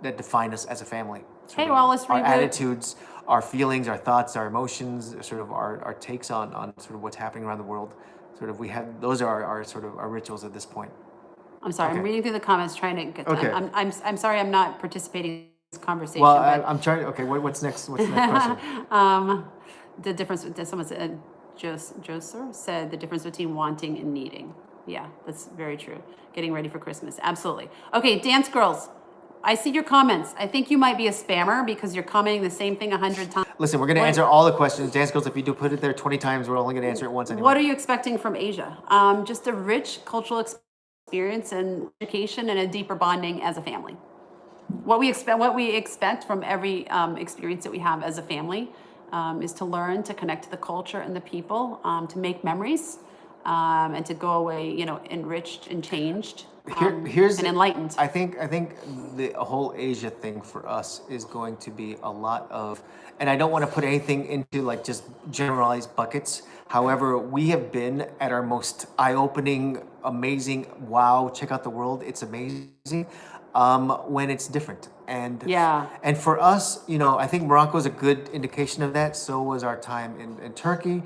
that define us as a family. Hey, well, let's our reboot. Attitudes, our feelings, our thoughts, our emotions, sort of our takes on sort of what's happening around the world. Sort of those are our sort of our rituals at this point. I'm sorry, Okay. I'm reading through the comments trying to get Okay. I'm sorry I'm not participating in this conversation. Well, but, I'm trying. Okay, what's next? What's the next question? the difference, someone said, Joseph said the difference between wanting and needing. Yeah, that's very true. Getting ready for Christmas. Absolutely. Okay, Dance Girls, I see your comments. I think you might be a spammer because you're commenting the same thing 100 times. Listen, we're going to answer all the questions. Dance Girls, if you do put it there 20 times, we're only going to answer it once anyway. What are you expecting from Asia? Just a rich cultural experience and education and a deeper bonding as a family. what we expect from every experience that we have as a family is to learn to connect to the culture and the people, to make memories, and to go away, enriched and changed, Here's and enlightened. I think the whole Asia thing for us is going to be a lot of, and I don't want to put anything into like just generalized buckets. However, we have been at our most eye-opening, amazing, wow, check out the world, it's amazing, when it's different. And for us, I think Morocco is a good indication of that. So was our time in Turkey.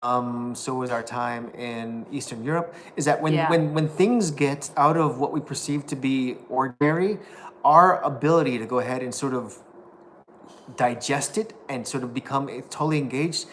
So was our time in Eastern Europe. Is that when things get out of what we perceive to be ordinary, our ability to go ahead and sort of digest it and sort of become totally engaged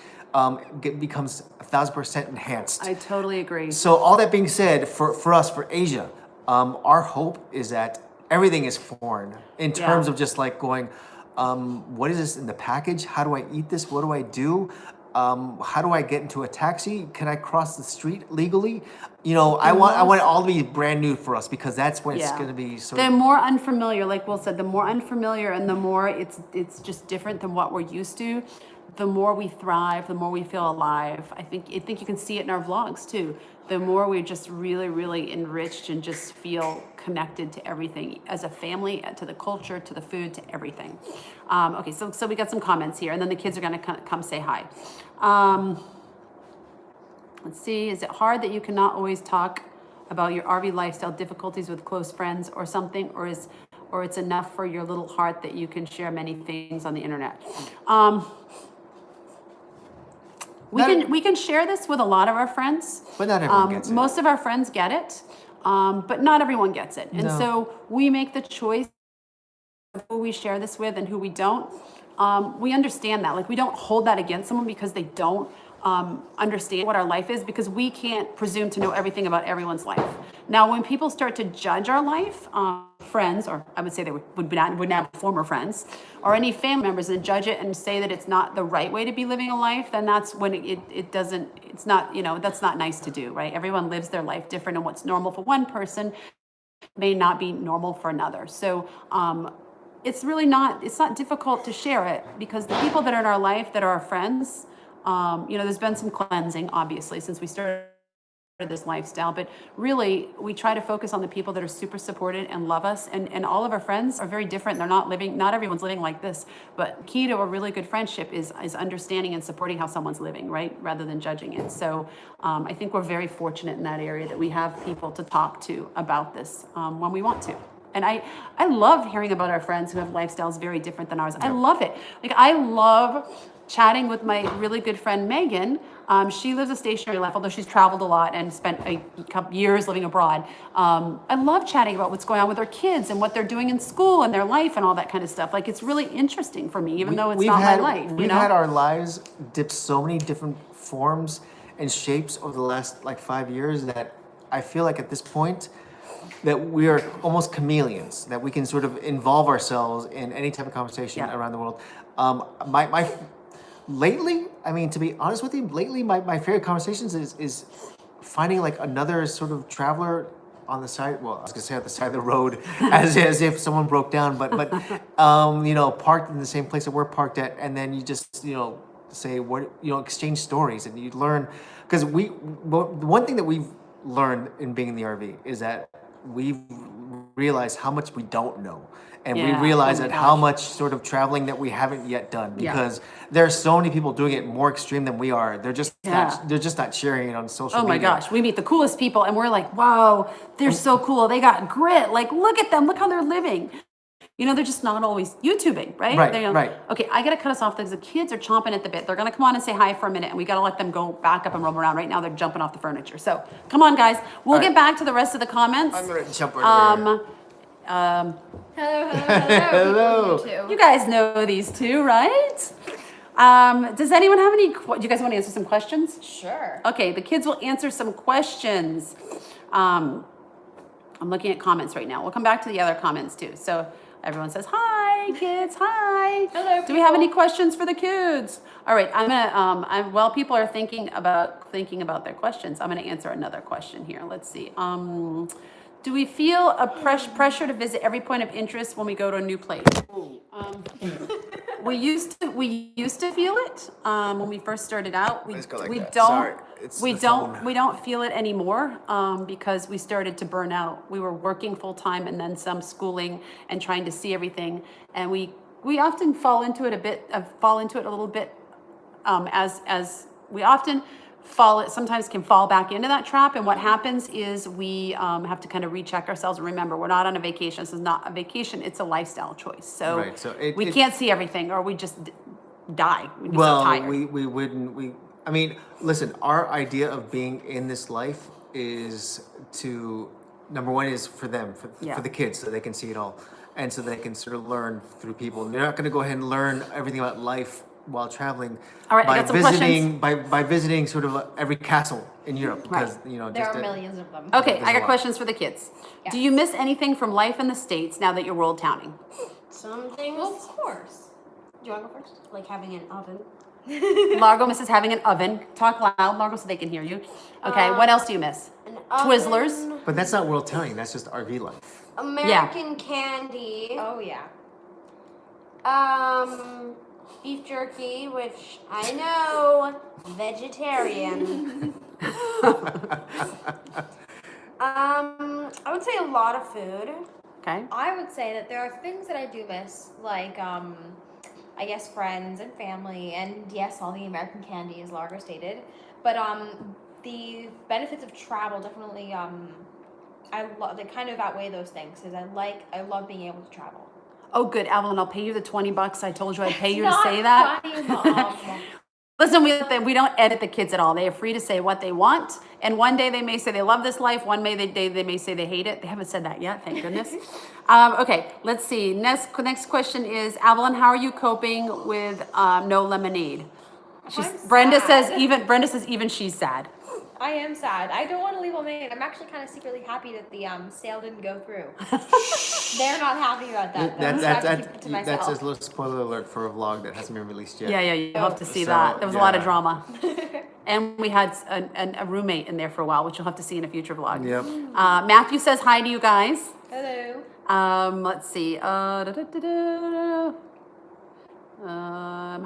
becomes 1,000% enhanced. I totally agree. So all that being said, for us, for Asia, our hope is that everything is foreign in terms of just like going, what is this in the package? How do I eat this? What do I do? How do I get into a taxi? Can I cross the street legally? I want it all to be brand new for us, because that's when it's going to be sort the of more unfamiliar, like Will said, the more unfamiliar and the more it's just different than what we're used to, the more we thrive, the more we feel alive. I think you can see it in our vlogs too. The more we're just really, really enriched and just feel connected to everything as a family, to the culture, to the food, to everything. Okay, so we got some comments here, and then the kids are going to come say hi. Let's see. Is it hard that you cannot always talk about your RV lifestyle difficulties with close friends or something, or it's enough for your little heart that you can share many things on the internet? We can share this with a lot of our friends, but not everyone gets it. Most of our friends get it, but not everyone gets it, and so we make the choice of who we share this with and who we don't. We understand that, like we don't hold that against someone because they don't understand what our life is, because we can't presume to know everything about everyone's life. Now, when people start to judge our life, friends, or I would say they would not be former friends, or any family members, and judge it and say that it's not the right way to be living a life, then that's when it's not, that's not nice to do, right? Everyone lives their life different, and what's normal for one person may not be normal for another. So it's not difficult to share it, because the people that are in our life that are our friends, there's been some cleansing, obviously, since we started this lifestyle, but really we try to focus on the people that are super supported and love us, and all of our friends are very different. Not everyone's living like this, but key to a really good friendship is understanding and supporting how someone's living, right, rather than judging it. So I think we're very fortunate in that area, that we have people to talk to about this when we want to. And I love hearing about our friends who have lifestyles very different than ours. I love it. Like, I love chatting with my really good friend Megan. She lives a stationary life, although she's traveled a lot and spent a couple years living abroad. I love chatting about what's going on with her kids and what they're doing in school and their life and all that kind of stuff. Like, it's really interesting for me, even though it's not my life. We've had our lives dip so many different forms and shapes over the last 5 years that I feel like at this point that we are almost chameleons, that we can sort of involve ourselves in any type of conversation around the world. Lately, I mean, to be honest with you, my favorite conversations is finding another sort of traveler on the side. Well, I was gonna say on the side of the road, as if someone broke down, but parked in the same place that we're parked at, and then you just say what exchange stories, and you learn, because one thing that we've learned in being in the RV is that we've realized how much we don't know, and we realize how much sort of traveling that we haven't yet done, because there are so many people doing it more extreme than we are. They're just not sharing it on social media. Oh my gosh, we meet the coolest people and we're like, wow, they're so cool. They got grit. Like, look at them. Look how they're living. They're just not always YouTubing, right? Right. Okay, I got to cut us off because the kids are chomping at the bit. They're going to come on and say hi for a minute, and we got to let them go back up and roam around. Right now, they're jumping off the furniture. So come on, guys. We'll get back to the rest of the comments. I'm going to jump right Hello. Hello. You guys know these two, right? Does anyone have any? Do you guys want to answer some questions? Sure. Okay, the kids will answer some questions. I'm looking at comments right now. We'll come back to the other comments too. So everyone says hi, kids. Hi. Hello. Do we have any questions for the kids? All right, I'm gonna. While people are thinking about their questions, I'm gonna answer another question here. Let's see. Do we feel a pressure to visit every point of interest when we go to a new place? We used to feel it when we first started out. Let's go like We that. don't. Sorry, it's We the don't. phone. We don't feel it anymore because we started to burn out. We were working full time and then some schooling and trying to see everything, and we often fall into it a little bit as we often sometimes can fall back into that trap. And what happens is we have to kind of recheck ourselves and remember we're not on a vacation. This is not a vacation. It's a lifestyle choice. So, Right, so we can't see everything or we just die. We'd be so Well, tired. we wouldn't, I mean, listen, our idea of being in this life is to, number one is for them, Yeah. for the kids, so they can see it all. And so they can sort of learn through people. They're not gonna go ahead and learn everything about life while traveling. All right, I by got some visiting, by visiting sort of every castle in Europe, because, you know, There just are a- millions of them. Okay, There's I a got lot. questions for the kids. Yeah. Do you miss anything from life in the States now that you're world towning? Some things, Well, of course. do you want to go first? Like having an oven. Largo misses having an oven. Talk loud, Largo, so they can hear you. Okay, what else do you miss? An Twizzlers. oven, But that's not world towning, that's just RV life. American candy. Oh yeah. Beef jerky, which I know, vegetarian. I would say a lot of food. Okay. I would say that there are things that I do miss, like I guess friends and family, and yes, all the American candy, as Largo stated. But the benefits of travel definitely they kind of outweigh those things because I love being able to travel. Oh, good, Evelyn. I'll pay you the $20 I told you I'd pay you to Not say that. funny, Mom. Listen, we don't edit the kids at all. They are free to say what they want. And one day they may say they love this life. One day they may say they hate it. They haven't said that yet, thank goodness. Okay, let's see. Next question is, Evelyn, how are you coping with no lemonade? I'm Brenda sad. says even she's sad. I am sad. I don't want to leave lemonade. I'm actually kind of secretly happy that the sale didn't go through. They're not happy about that. Though. So I have to keep it to That's myself. a little spoiler alert for a vlog that hasn't been released yet. Yeah, you'll have to see So, that. There was a lot of yeah. drama. And we had a roommate in there for a while, which you'll have to see in a future vlog. Yep. Matthew says hi to you guys. Hello. Let's see. How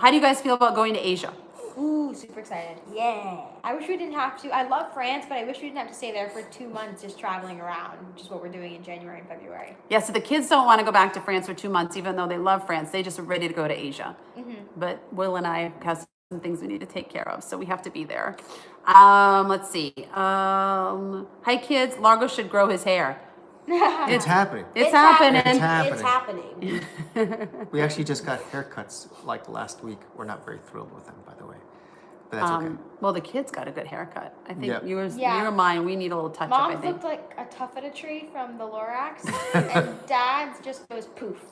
do you guys feel about going to Asia? Ooh, super excited. Yeah. I wish we didn't have to. I love France, but I wish we didn't have to stay there for 2 months just traveling around, which is what we're doing in January and February. Yeah, so the kids don't want to go back to France for 2 months, even though they love France. They just are ready to go to Asia. But Will and I have some things we need to take care of, so we have to be there. Let's see. Hi, kids. Largo should grow his hair. It's happening. It's happening. It's happening. It's happening. We actually just got haircuts like last week. We're not very thrilled with them, by the way. But that's okay. Well, the kids got a good haircut. I think Yep. yours, Yeah. your mine, we need a little touch up, I Mom's think. looked like a tuffeta tree from the Lorax, and Dad's just goes poof.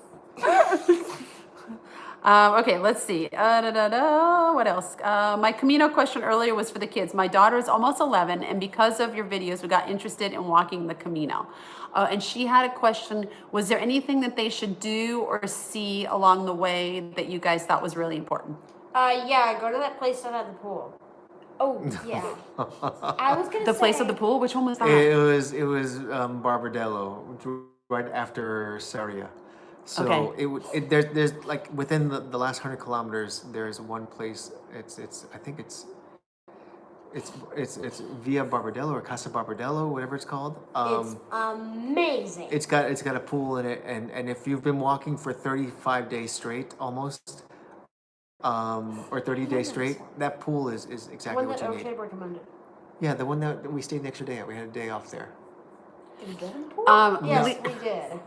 Okay, let's see. What else? My Camino question earlier was for the kids. My daughter is almost 11, and because of your videos, we got interested in walking the Camino. And she had a question, was there anything that they should do or see along the way that you guys thought was really important? Yeah, go to that place that had the pool. Oh yeah. I was gonna The say place of the pool? Which one was that? It was Barbadello, right after Saria. So Okay. there's like within the last 100 kilometers, there's one place. I think it's Via Barbadello or Casa Barbadello, whatever it's called. It's amazing. It's got a pool in it, and if you've been walking for 35 days straight, almost, or 30 days straight, that pool is exactly One what that you need. O'Shea recommended. Yeah, the one that we stayed the extra day at. We had a day off there. Did we get in the pool? yes, Lee, we did.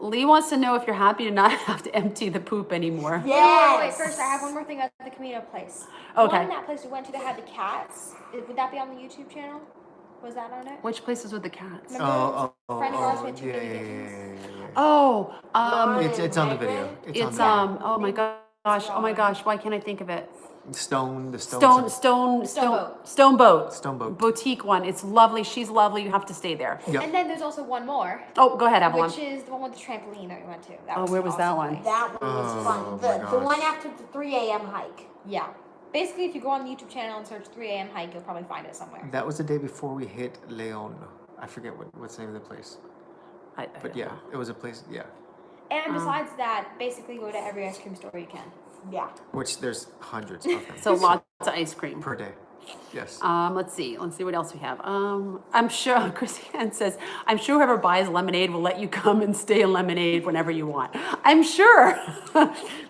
Lee wants to know if you're happy to not have to empty the poop anymore. Wait, Yes. first I have one more thing about the Camino place. Okay. One, that place we went to that had the cats. Would that be on the YouTube channel? Was that on it? Which places with the cats? Remember friend of ours went to yeah, really yeah, good yeah, things? yeah, yeah. Oh, It's on the video. it's on the oh my gosh, why can't I think of it? Stone Stone boat. boutique one. It's lovely. She's lovely. You have to stay there. Yep. And then there's also one more, Oh, go ahead, Evelyn. which is the one with the trampoline that we went to. That Oh, where was that awesome one? place. That one was Oh, fun. my The gosh. one after the 3 a.m. hike. Yeah. Basically, if you go on the YouTube channel and search 3 a.m. hike, you'll probably find it somewhere. That was the day before we hit Leon. I forget what's the name of the place. But yeah, it was a place. Yeah, And besides that, basically go to every ice cream store you can. Yeah. which there's hundreds of them. So lots of ice cream. per day. Yes. Let's see what else we have. I'm sure, Christiane says, I'm sure whoever buys lemonade will let you come and stay in lemonade whenever you want. I'm sure.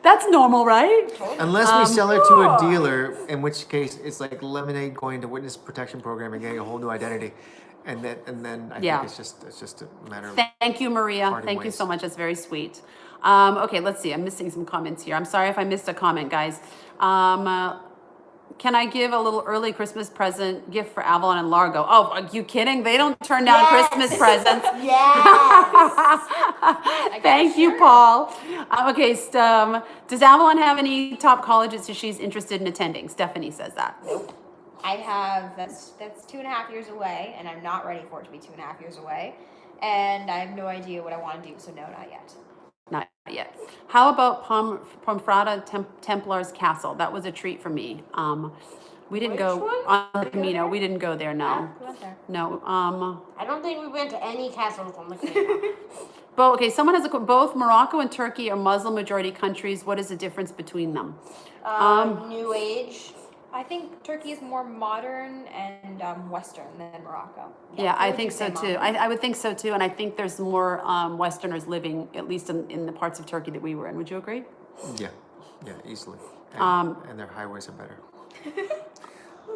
That's normal, right? Unless we sell it to a dealer, in which case it's like lemonade going to witness protection program and getting a whole new identity. And then I Yeah. think it's just a matter of Thank you, Maria. Parting Thank you ways. so much. That's very sweet. Okay, let's see. I'm missing some comments here. I'm sorry if I missed a comment, guys. Can I give a little early Christmas present gift for Avalon and Largo? Oh, are you kidding? They don't turn down Christmas presents. Yes. Thank you, Paul. Okay, does Avalon have any top colleges that she's interested in attending? Stephanie says that. I have, that's 2.5 years away, and I'm not ready for it to be 2.5 years away. And I have no idea what I want to do, so no, not yet. Not yet. How about Pomfrada Templar's Castle? That was a treat for me. We didn't Which go one? on the Camino. We didn't go there, no. We went there. No. I don't think we went to any castles on the Camino. But okay, someone has both Morocco and Turkey are Muslim majority countries. What is the difference between them? New Age. I think Turkey is more modern and Western than Morocco. Yeah, I would think you so say, too. Mom? I would think so too. And I think there's more Westerners living, at least in the parts of Turkey that we were in. Would you agree? yeah, easily. And their highways are better.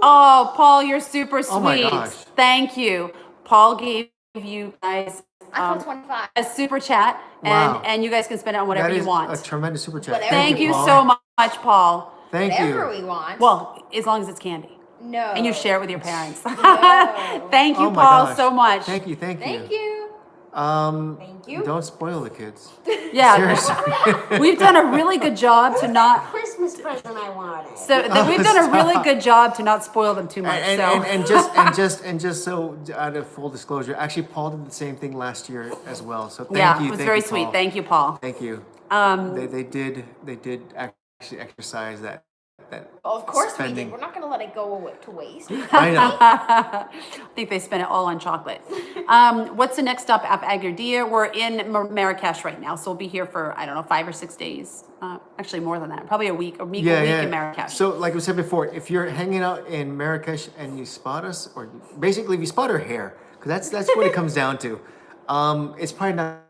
Oh, Paul, you're super sweet. Oh my gosh. Thank you. Paul gave you guys iPhone 25. a super chat, Wow. and you guys can spend it on whatever That you is want. a tremendous super chat. Whatever. Thank you Paul. so much, Paul. Thank Whatever you. we want. Well, as long as it's candy. No. And you share it with your parents. No. Thank you, Oh my Paul, gosh. so much. Thank you. Thank you. Thank you. Don't spoil the kids. Yeah, Seriously. we've done a really good job to not. Christmas present I wanted. We've done a really good job to not spoil them too much. And just so out of full disclosure, actually Paul did the same thing last year as well. So thank yeah, you. it was thank very you, sweet. Paul. Thank you, Paul. Thank you. They did actually exercise that Of course we spending. did. We're not going to let it go to waste. I know. I think they spent it all on chocolate. What's the next stop at Agadir? We're in Marrakesh right now, so we'll be here for, I don't know, 5 or 6 days. Actually, more than that. Probably a week in Marrakesh. So, like we said before, if you're hanging out in Marrakesh and you spot us, or basically if you spot our hair, because that's what it comes down to. It's probably not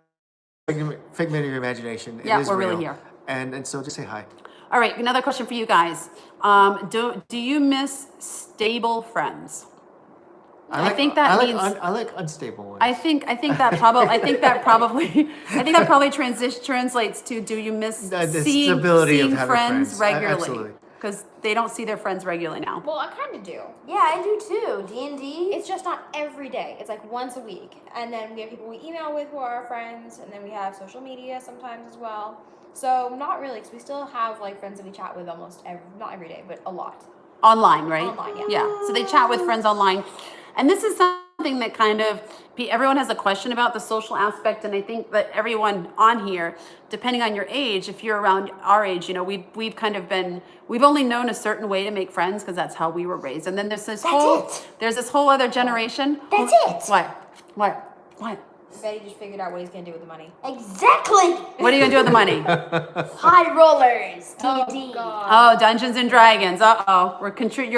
figment of your imagination. It Yeah, is we're really real. here. And so just say hi. All right, another question for you guys. Do you miss stable friends? I think that means. I like unstable ones. I think that probably translates to, do you miss The seeing stability of having friends friends. regularly? Absolutely. Because they don't see their friends regularly now. Well, I kind of do. Yeah, I do too. D&D. It's just not every day. It's like once a week. And then we have people we email with who are our friends. And then we have social media sometimes as well. So not really, because we still have like friends that we chat with not every day, but a lot. Online, right? Online, yeah. Yeah. So they chat with friends online. And this is something that kind of, everyone has a question about the social aspect. And I think that everyone on here, depending on your age, if you're around our age, we've only known a certain way to make friends because that's how we were raised. And then there's this whole other generation. That's it. What? Betty just figured out what he's going to do with the money. Exactly. What are you gonna do with the money? High rollers. Oh, D&D. God. Oh, Dungeons and Dragons. Uh-oh. You're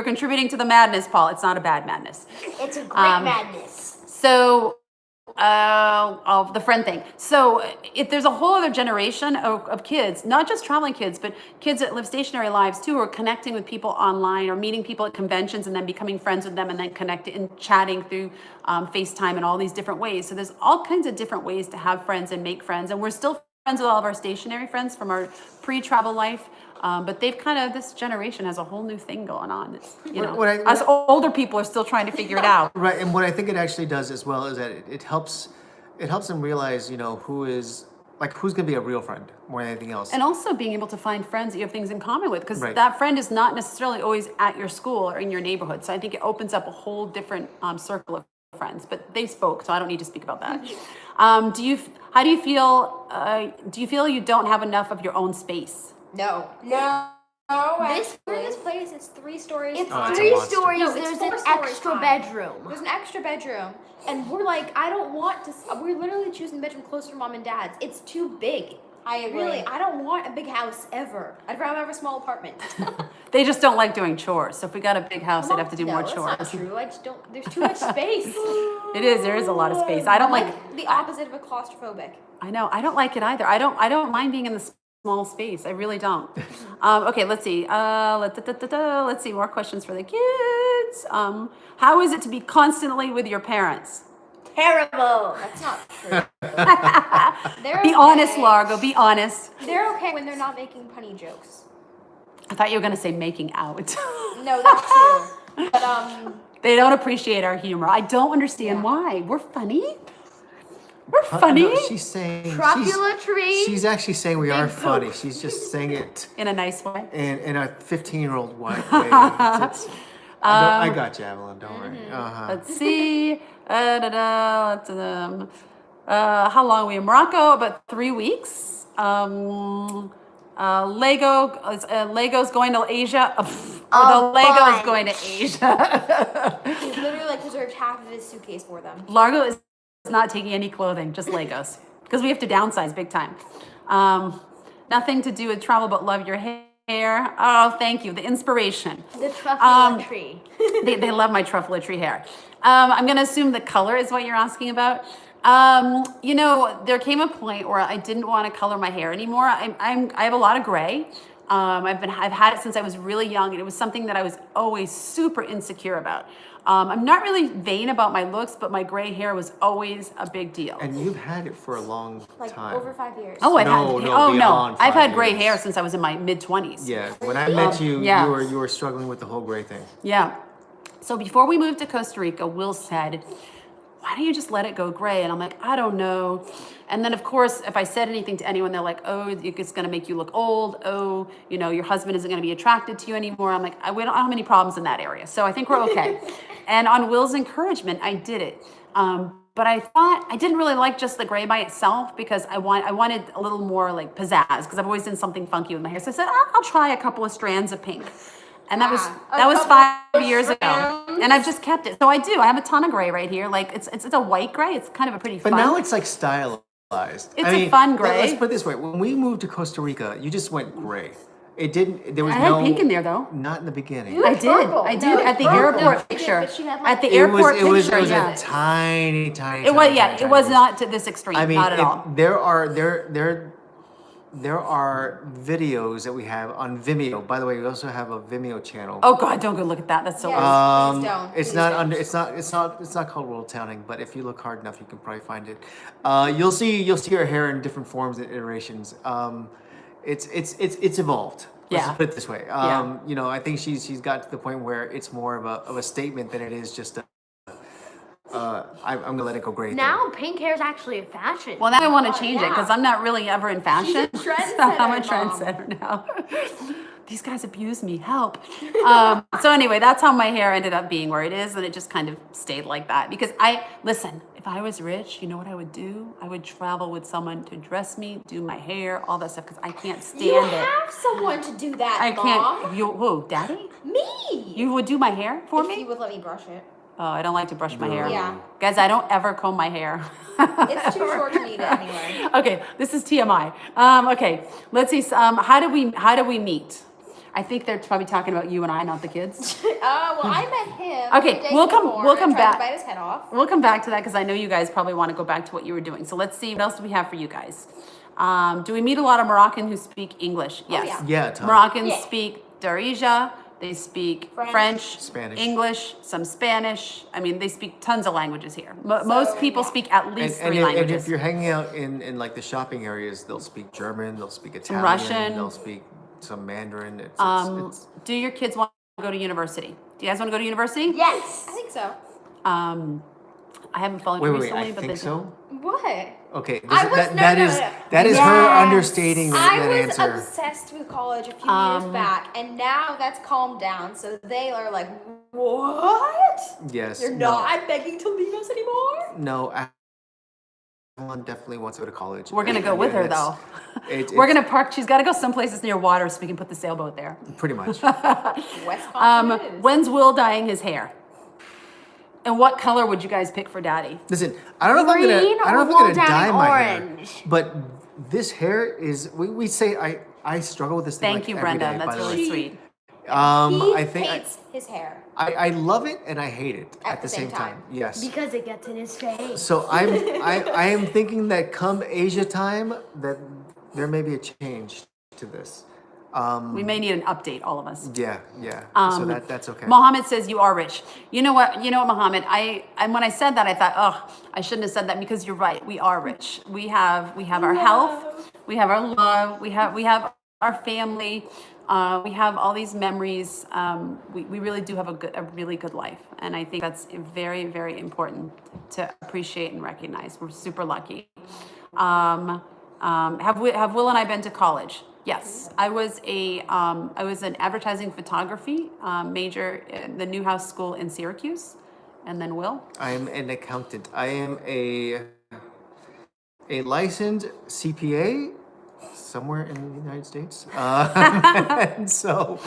contributing to the madness, Paul. It's not a bad madness. It's a great madness. So, of the friend thing. So, if there's a whole other generation of kids, not just traveling kids, but kids that live stationary lives too, who are connecting with people online or meeting people at conventions and then becoming friends with them and then connecting and chatting through FaceTime and all these different ways. So there's all kinds of different ways to have friends and make friends. And we're still friends with all of our stationary friends from our pre-travel life. But this generation has a whole new thing going on. It's, us older people are still trying to figure it out. Right, and what I think it actually does as well is that it helps them realize, who's going to be a real friend more than anything else. And also being able to find friends that you have things in common with, because Right. that friend is not necessarily always at your school or in your neighborhood. So I think it opens up a whole different circle of friends. But they spoke, so I don't need to speak about that. Do you feel you don't have enough of your own space? No. This place is 3 stories It's high. it's a 3 monster. stories. No, it's There's 4 an stories extra high. bedroom. There's an extra bedroom, and we're like, I don't want to. We're literally choosing the bedroom closer to mom and dad's. It's too big. I agree. Really, I don't want a big house ever. I'd rather have a small apartment. They just don't like doing chores. So if we got a big house, they'd have to do more No, chores. that's not true. I just don't. There's too much space. There is a lot of space. I don't like the opposite of a claustrophobic. I know. I don't like it either. I don't mind being in the small space. I really don't. Okay, let's see. Let's see more questions for the kids. How is it to be constantly with your parents? Terrible. That's not true. They're Be okay. honest, Largo. Be honest. They're okay when they're not making punny jokes. I thought you were gonna say making out. No, that's true. But They don't appreciate our humor. I don't understand why. We're funny. We're funny No, she's saying Trophulatory. she's actually saying we are Big funny. poop. She's just saying it in a nice way. in a 15-year-old way. I got you, Evelyn. Don't worry. Let's see. How long are we in Morocco? About 3 weeks. Lego's going to Asia. The Lego's going to Asia. he's literally like reserved half of his suitcase for them. Largo is not taking any clothing, just Legos. Because we have to downsize big time. Nothing to do with travel, but love your hair. Oh, thank you. The inspiration. The truffulatory. They love my truffulatory hair. I'm going to assume the color is what you're asking about. There came a point where I didn't want to color my hair anymore. I have a lot of gray. I've had it since I was really young, and it was something that I was always super insecure about. I'm not really vain about my looks, but my gray hair was always a big deal. And you've had it for a long Like time. over 5 years. Oh, beyond I've 5 had gray years. hair since I was in my mid-20s. Yeah, when I met you, yeah. you were struggling with the whole gray thing. Yeah. So before we moved to Costa Rica, Will said, why don't you just let it go gray? And I'm like, I don't know. And then, of course, if I said anything to anyone, they're like, oh, it's going to make you look old. Oh, your husband isn't going to be attracted to you anymore. I'm like, we don't have any problems in that area. So I think we're okay. And on Will's encouragement, I did it. But I thought I didn't really like just the gray by itself because I wanted a little more like pizzazz because I've always done something funky with my hair. So I said, I'll try a couple of strands of pink. And that was 5 years ago, and I've just kept it. So I do. I have a ton of gray right here. Like it's a white gray. It's kind of a pretty fun. But now it's like stylized. It's a fun gray. Let's put it this way: when we moved to Costa Rica, you just went gray. It didn't. There was I had pink in there though. Not in the beginning. I did. I did at the airport picture. But she had, like, At the airport It was picture, a tiny. It was It was not to this extreme. I mean, not at all. There are videos that we have on Vimeo. By the way, we also have a Vimeo channel. Oh God, don't go look at that. That's so. Yes. awesome. Please don't. It's Please not don't. under. It's not called WorldTowning. But if you look hard enough, you can probably find it. You'll see her hair in different forms and iterations. It's evolved. Let's Yeah. just put it this way. Yeah. I think she's got to the point where it's more of a statement than it is just a. I'm gonna let it go gray. Now pink hair is actually a fashion. Well, now I want to change it yeah. because I'm not really ever in fashion. She's a trendsetter, I'm a Mom. trendsetter now. These guys abuse me. Help. So anyway, that's how my hair ended up being where it is, and it just kind of stayed like that. Because listen, if I was rich, you know what I would do? I would travel with someone to dress me, do my hair, all that stuff, because I can't stand You it. have someone to do that, I Mom. can't. Who, Daddy? Me. You would do my hair for if me? you would let me brush it. Oh, I don't like to brush my hair. Yeah. Guys, I don't ever comb my hair. It's too short to need it anyway. Okay, this is TMI. Okay, let's see. How do we meet? I think they're probably talking about you and I, not the kids. Well, I met him. Okay, the day we'll come before and tried back. to bite his head off. We'll come back to that because I know you guys probably want to go back to what you were doing. So let's see, what else do we have for you guys? Do we meet a lot of Moroccan who speak English? Yes. yeah. Yeah, a ton. Moroccans Yeah. speak Darija. They speak French. French, Spanish. English, some Spanish. I mean, they speak tons of languages here. Most people yeah. speak at least And three if languages. you're hanging out in like the shopping areas, they'll speak German, they'll speak Italian, Russian. they'll speak some Mandarin. It's Do your kids want to go to university? Do you guys want to go to university? Yes. I think so. I haven't followed wait, recently, I but think they so. What? Okay, I was- that no, is no. that is her Yes. understating that I was answer. obsessed with college a few years back, and now that's calmed down. So they are like, "What? Yes. You're no, not begging to leave us anymore?" No, Avalon definitely wants to go to college. We're gonna go with her though. We're gonna park. She's got to go some places near water so we can put the sailboat there. pretty much. Wisconsin it is. When's Will dyeing his hair? And what color would you guys pick for Daddy? Listen, I don't know if Green I'm or gonna dye WorldTowning my orange? hair, but this hair is. We say I struggle with this thing. Thank like you, every Brenda. day, by That's the way. really sweet. He I think hates his hair. I love it and I hate it at the same time. Yes. Because it gets in his face. So I am thinking that come Asia time that there may be a change to this. We may need an update, all of us. Yeah. So that's okay. Mohammed says you are rich. You know what, Mohammed? And when I said that, I thought, oh, I shouldn't have said that because you're right. We are rich. We have our health, we have our love, we have our family, we have all these memories. We really do have a really good life, and I think that's very, very important to appreciate and recognize. We're super lucky. Have Will and I been to college? Yes, I was an advertising photography major in the Newhouse School in Syracuse, and then Will. I am an accountant. I am a licensed CPA somewhere in the United States. And so,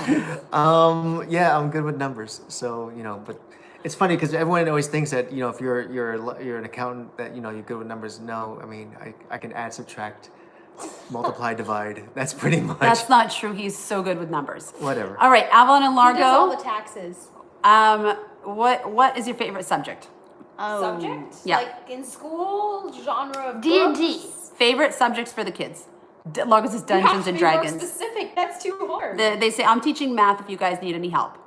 yeah, I'm good with numbers. So, but it's funny because everyone always thinks that, if you're an accountant that, you're good with numbers. No, I mean, I can add, subtract, multiply, divide. That's pretty much. That's not true. He's so good with numbers. Whatever. All right, Avalon and He does all Largo. the taxes. What is your favorite subject? Subject? yeah. Like in school, genre of D&D. books? Favorite subjects for the kids? Largo says You have Dungeons to and be more Dragons. specific. That's too hard. They say I'm teaching math if you guys need any help.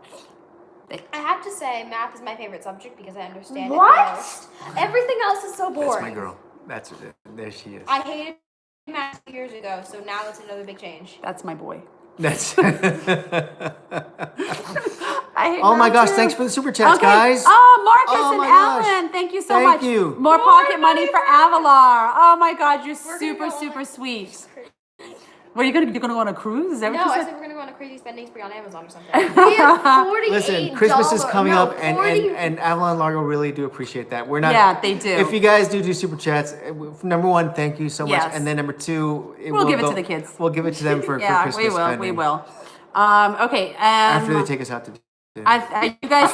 I have to say, math is my favorite subject because I understand What? it the most. Everything else is so boring. That's my girl. That's it. There she is. I hated math 2 years ago, so now it's another big change. That's my boy. That's. I hate Oh my math gosh! too. Thanks for the super chats, Okay. guys. Oh, Marcus Oh and my gosh. Alan, thank you so Thank much. you. More pocket money for Avalar. Oh my God, you're We're super, gonna go super on- sweet. Well, you're gonna go on a cruise? Is that No, what you I said? said we're gonna go on a crazy spending spree on Amazon or something. We have 48 Listen, Christmas is coming up, and Avalon Largo really do appreciate that. We're not. Yeah, they do. If you guys do super chats, number one, thank you so much, Yes. and then number two, We'll give it to the kids. We'll give it to them for Yeah, Christmas we will. spending. We will. Okay. After they take us out to dinner. You guys,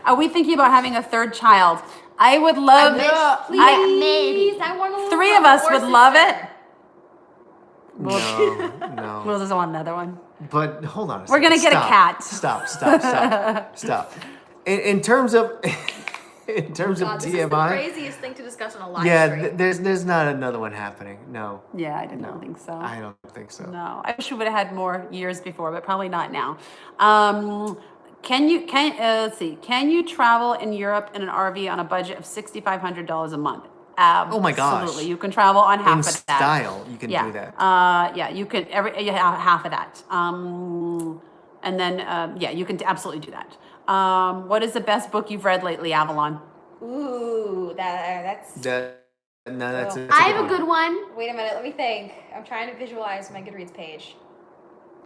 are we thinking about having a third child? I would love. Please, I want a little Three of brother us or would love it. sister. No. Will doesn't want another one. But hold on. We're gonna get a cat. Stop. In terms of God, this is the TMI, craziest thing to discuss on a live yeah, stream. there's not another one happening. No, Yeah, I don't think so. I don't think so. No, I wish we would have had more years before, but probably not now. Let's see. Can you travel in Europe in an RV on a budget of $6,500 a month? Oh my gosh. Absolutely, you can travel on half In of that. style, you can yeah. do that. Yeah, you can half of that. And then yeah, you can absolutely do that. What is the best book you've read lately, Avalon? Ooh, that's. That's I have a good one. Wait a minute, let me think. I'm trying to visualize my Goodreads page.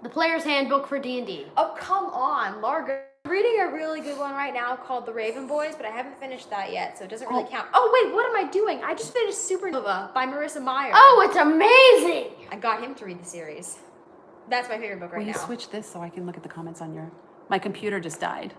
The Player's Handbook for D&D. Oh, come on, Largo. I'm reading a really good one right now called The Raven Boys, but I haven't finished that yet, so it doesn't really count. Oh, wait, what am I doing? I just finished Supernova by Marissa Meyer. Oh, it's amazing. I got him to read the series. That's my favorite book right Will you now. switch this so I can look at the comments on your... My computer just died.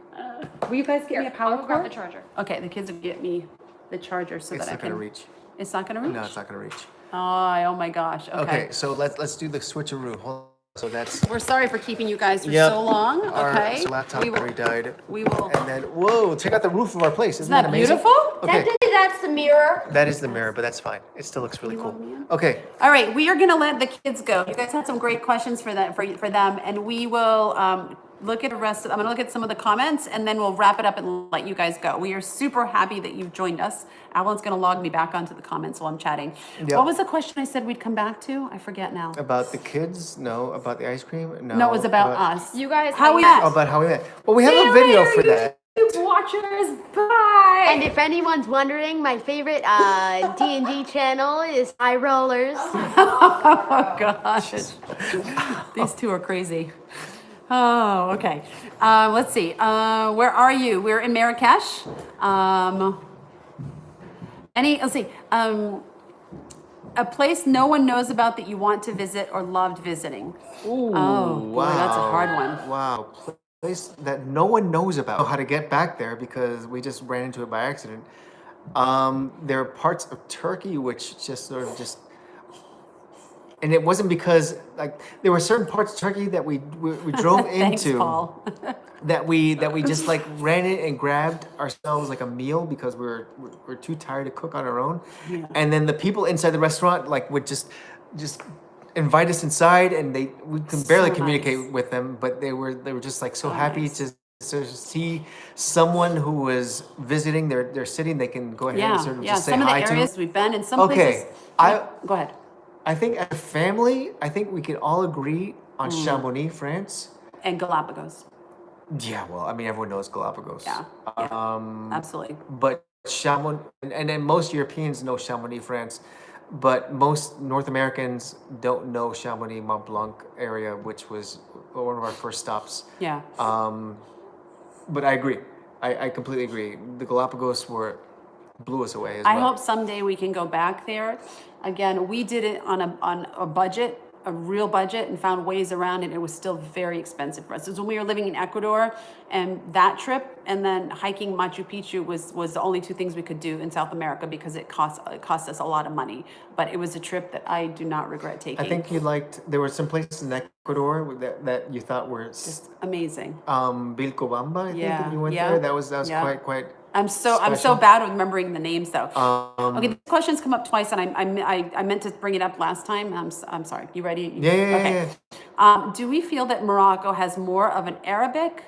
Will you guys get me a power I'll go grab cord? the charger. Okay, the kids will get me the charger so It's that I not can... gonna reach. It's not gonna reach? No, it's not gonna reach. Oh my gosh. Okay, so let's do the switcheroo. Hold on. So that's We're sorry for keeping you guys for Yep. so long. our Okay. so laptop we will, battery died. we will. And then whoa, check out the roof of our place. Isn't Isn't that amazing? beautiful? Okay, That's the mirror. that is the mirror, but that's fine. It still looks really cool. Okay, All right, we are gonna let the kids go. You guys had some great questions for them, and we will look at the rest. I'm gonna look at some of the comments, and then we'll wrap it up and let you guys go. We are super happy that you've joined us. Alan's gonna log me back onto the comments while I'm chatting. Yep. What was the question I said we'd come back to? I forget now. about the kids? No. About the ice cream? No. No, it was about us. You guys, How we met. met. Oh, about how we met. Well, we have a video for that. YouTube watchers, bye. And if anyone's wondering, my favorite D&D channel is High Rollers. Oh gosh, these two are crazy. Oh, okay. Let's see. Where are you? We're in Marrakesh. Let's see. A place no one knows about that you want to visit or loved visiting. Ooh, Oh, boy, that's a hard one. Wow. Place that no one knows about. How to get back there because we just ran into it by accident. There are parts of Turkey which just sort of just, and it wasn't because like there were certain parts of Turkey that we drove Thanks, into Paul. that we just like ran in and grabbed ourselves like a meal because we're too tired to cook on our own, and then the people inside the restaurant like would just invite us inside, and we can barely So communicate nice. with them, but they were just like so So happy nice. to see someone who was visiting their city, and they can go ahead and sort of just say Some of the hi to. areas we've been in, some Okay, places. Go ahead. I think as a family, I think we can all agree on Chamonix, France. And Galapagos. Yeah, well, I mean, everyone knows Galapagos. Yeah. Absolutely. But Chamonix, and then most Europeans know Chamonix, France, but most North Americans don't know Chamonix, Mont Blanc area, which was one of our first stops. Yeah. But I agree. I completely agree. The Galapagos blew us away as I well. hope someday we can go back there. Again, we did it on a budget, a real budget, and found ways around it. It was still very expensive for us. It was when we were living in Ecuador, and that trip, and then hiking Machu Picchu was the only two things we could do in South America because it cost us a lot of money. But it was a trip that I do not regret taking. I think there were some places in Ecuador that you thought were Just amazing. Vilcobamba, I think, Yeah, when you went yeah, there. That was yeah. quite. I'm so special. bad with remembering the names though. Okay, this question's come up twice, and I meant to bring it up last time. I'm sorry. You ready? Okay. Do we feel that Morocco has more of an Arabic,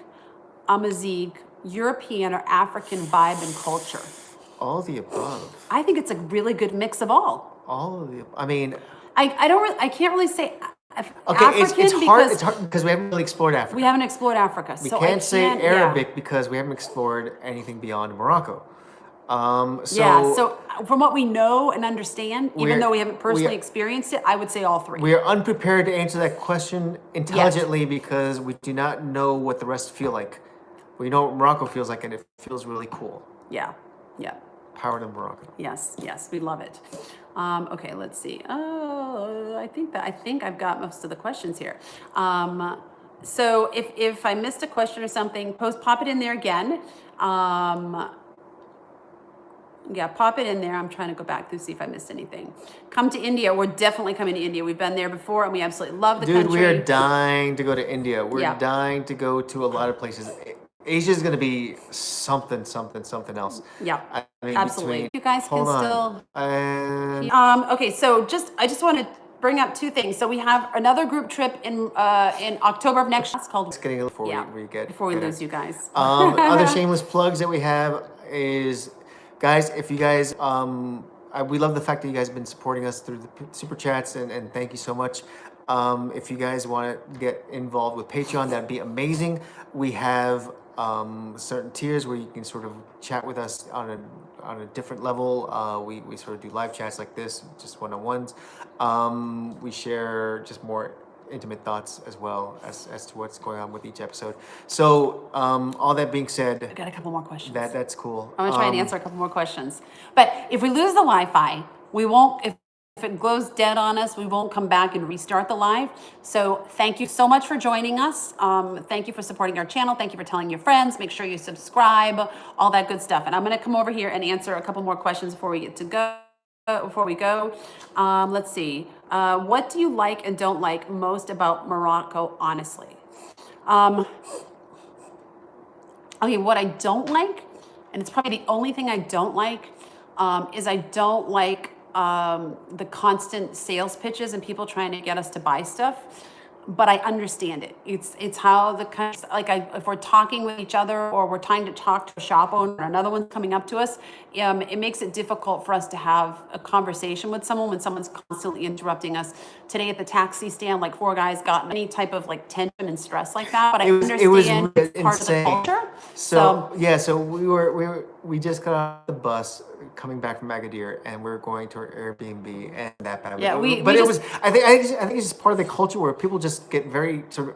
Amazigh, European, or African vibe and culture? All the above. I think it's a really good mix of all. All of the. I mean. I can't really say. Okay, African it's hard. because It's hard because we haven't really explored Africa. we haven't explored Africa. We so can't say Arabic yeah. because we haven't explored anything beyond Morocco. So from what we know and understand, even though we haven't personally experienced it, I would say all three. We are unprepared to answer that question intelligently because we do not know what the rest feel like. We know what Morocco feels like, and it feels really cool. Yeah. Power to Morocco. Yes, we love it. Okay, let's see. Oh, I think I've got most of the questions here. So if I missed a question or something, pop it in there again. Yeah, pop it in there. I'm trying to go back to see if I missed anything. Come to India. We're definitely coming to India. We've been there before, and we absolutely love the country. Dude, we are dying to go to India. We're Yeah. dying to go to a lot of places. Asia is going to be something else. Yeah, I mean, absolutely. You guys can hold on. still. And Okay, so I just want to bring up two things. So we have another group trip in October of next year. It's called. it's getting a little Before we lose you guys. Other shameless plugs that we have is, guys, if you guys, we love the fact that you guys have been supporting us through the super chats, and thank you so much. If you guys want to get involved with Patreon, that'd be amazing. We have certain tiers where you can sort of chat with us on a different level. We sort of do live chats like this, just one-on-ones. We share just more intimate thoughts as well as to what's going on with each episode. So all that being said, I got a couple more questions. that's cool. I'm gonna try and answer a couple more questions. But if we lose the Wi-Fi, we won't. If it goes dead on us, we won't come back and restart the live. So thank you so much for joining us. Thank you for supporting our channel. Thank you for telling your friends. Make sure you subscribe, all that good stuff. And I'm gonna come over here and answer a couple more questions before we go. Let's see. What do you like and don't like most about Morocco, honestly? Okay, what I don't like, and it's probably the only thing I don't like, is I don't like the constant sales pitches and people trying to get us to buy stuff. But I understand it. It's how the country, if we're talking with each other or we're trying to talk to a shop owner, or another one's coming up to us, it makes it difficult for us to have a conversation with someone when someone's constantly interrupting us. Today at the taxi stand, like 4 guys got any type of like tension and stress like that. But I understand it's part of the culture. So we just got off the bus coming back from Agadir, and we're going to our Airbnb, and that bad. Yeah, I think it's just part of the culture where people just get very sort of.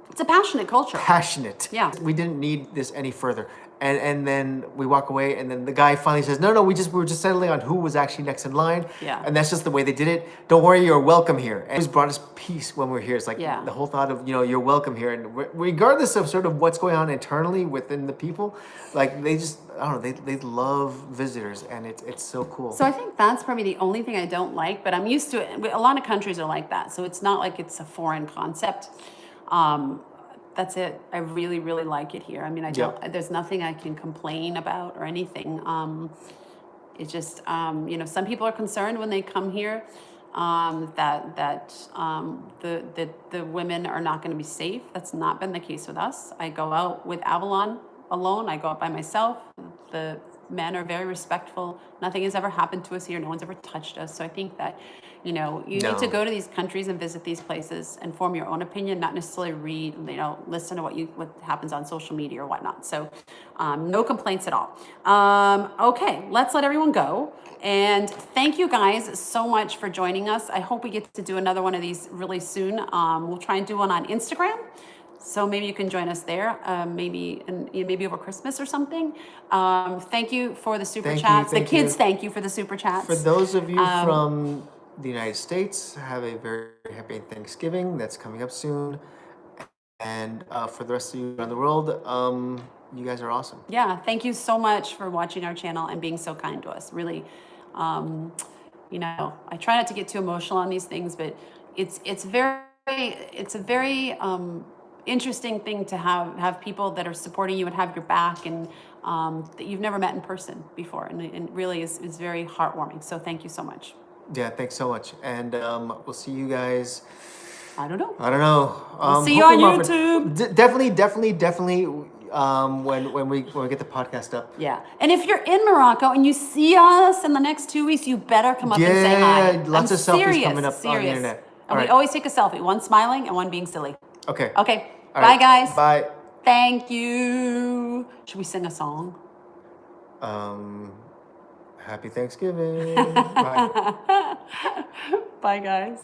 It's a passionate culture. Passionate. Yeah. We didn't need this any further. and then we walk away, and then the guy finally says, no, we were just settling on who was actually next in line. Yeah. And that's just the way they did it. Don't worry, you're welcome here. And it's brought us peace when we're here. It's like the whole thought of, you're welcome here. And regardless of sort of what's going on internally within the people, like they just, I don't know, they love visitors, and it's so cool. So I think that's probably the only thing I don't like, but I'm used to it. A lot of countries are like that. So it's not like it's a foreign concept. That's it. I really, really like it here. I mean, there's nothing I can complain about or anything. It's just, some people are concerned when they come here that the women are not going to be safe. That's not been the case with us. I go out with Avalon alone. I go out by myself. The men are very respectful. Nothing has ever happened to us here. No one's ever touched us. So I think that, you need to go to these countries and visit these places and form your own opinion, not necessarily read, listen to what happens on social media or whatnot. So no complaints at all. Okay, let's let everyone go. And thank you guys so much for joining us. I hope we get to do another one of these really soon. We'll try and do one on Instagram. So maybe you can join us there, maybe over Christmas or something. Thank you for the super chats. The kids, thank you for the super chats. For those of you from the United States, have a very happy Thanksgiving. That's coming up soon. And for the rest of you around the world, you guys are awesome. Yeah, thank you so much for watching our channel and being so kind to us. Really, I try not to get too emotional on these things, but it's a very interesting thing to have people that are supporting you and have your back, and that you've never met in person before, and really is very heartwarming. So thank you so much. Yeah, thanks so much, and we'll see you guys. I don't know. We'll see you on YouTube. Definitely. When we get the podcast up. Yeah, and if you're in Morocco and you see us in the next 2 weeks, you better come up and say hi. Lots of selfies coming up on the internet. And we always take a selfie, one smiling and one being silly. Okay. Okay. All Bye, right. guys. Bye. Thank you. Should we sing a song? Happy Thanksgiving. Bye. Bye, guys.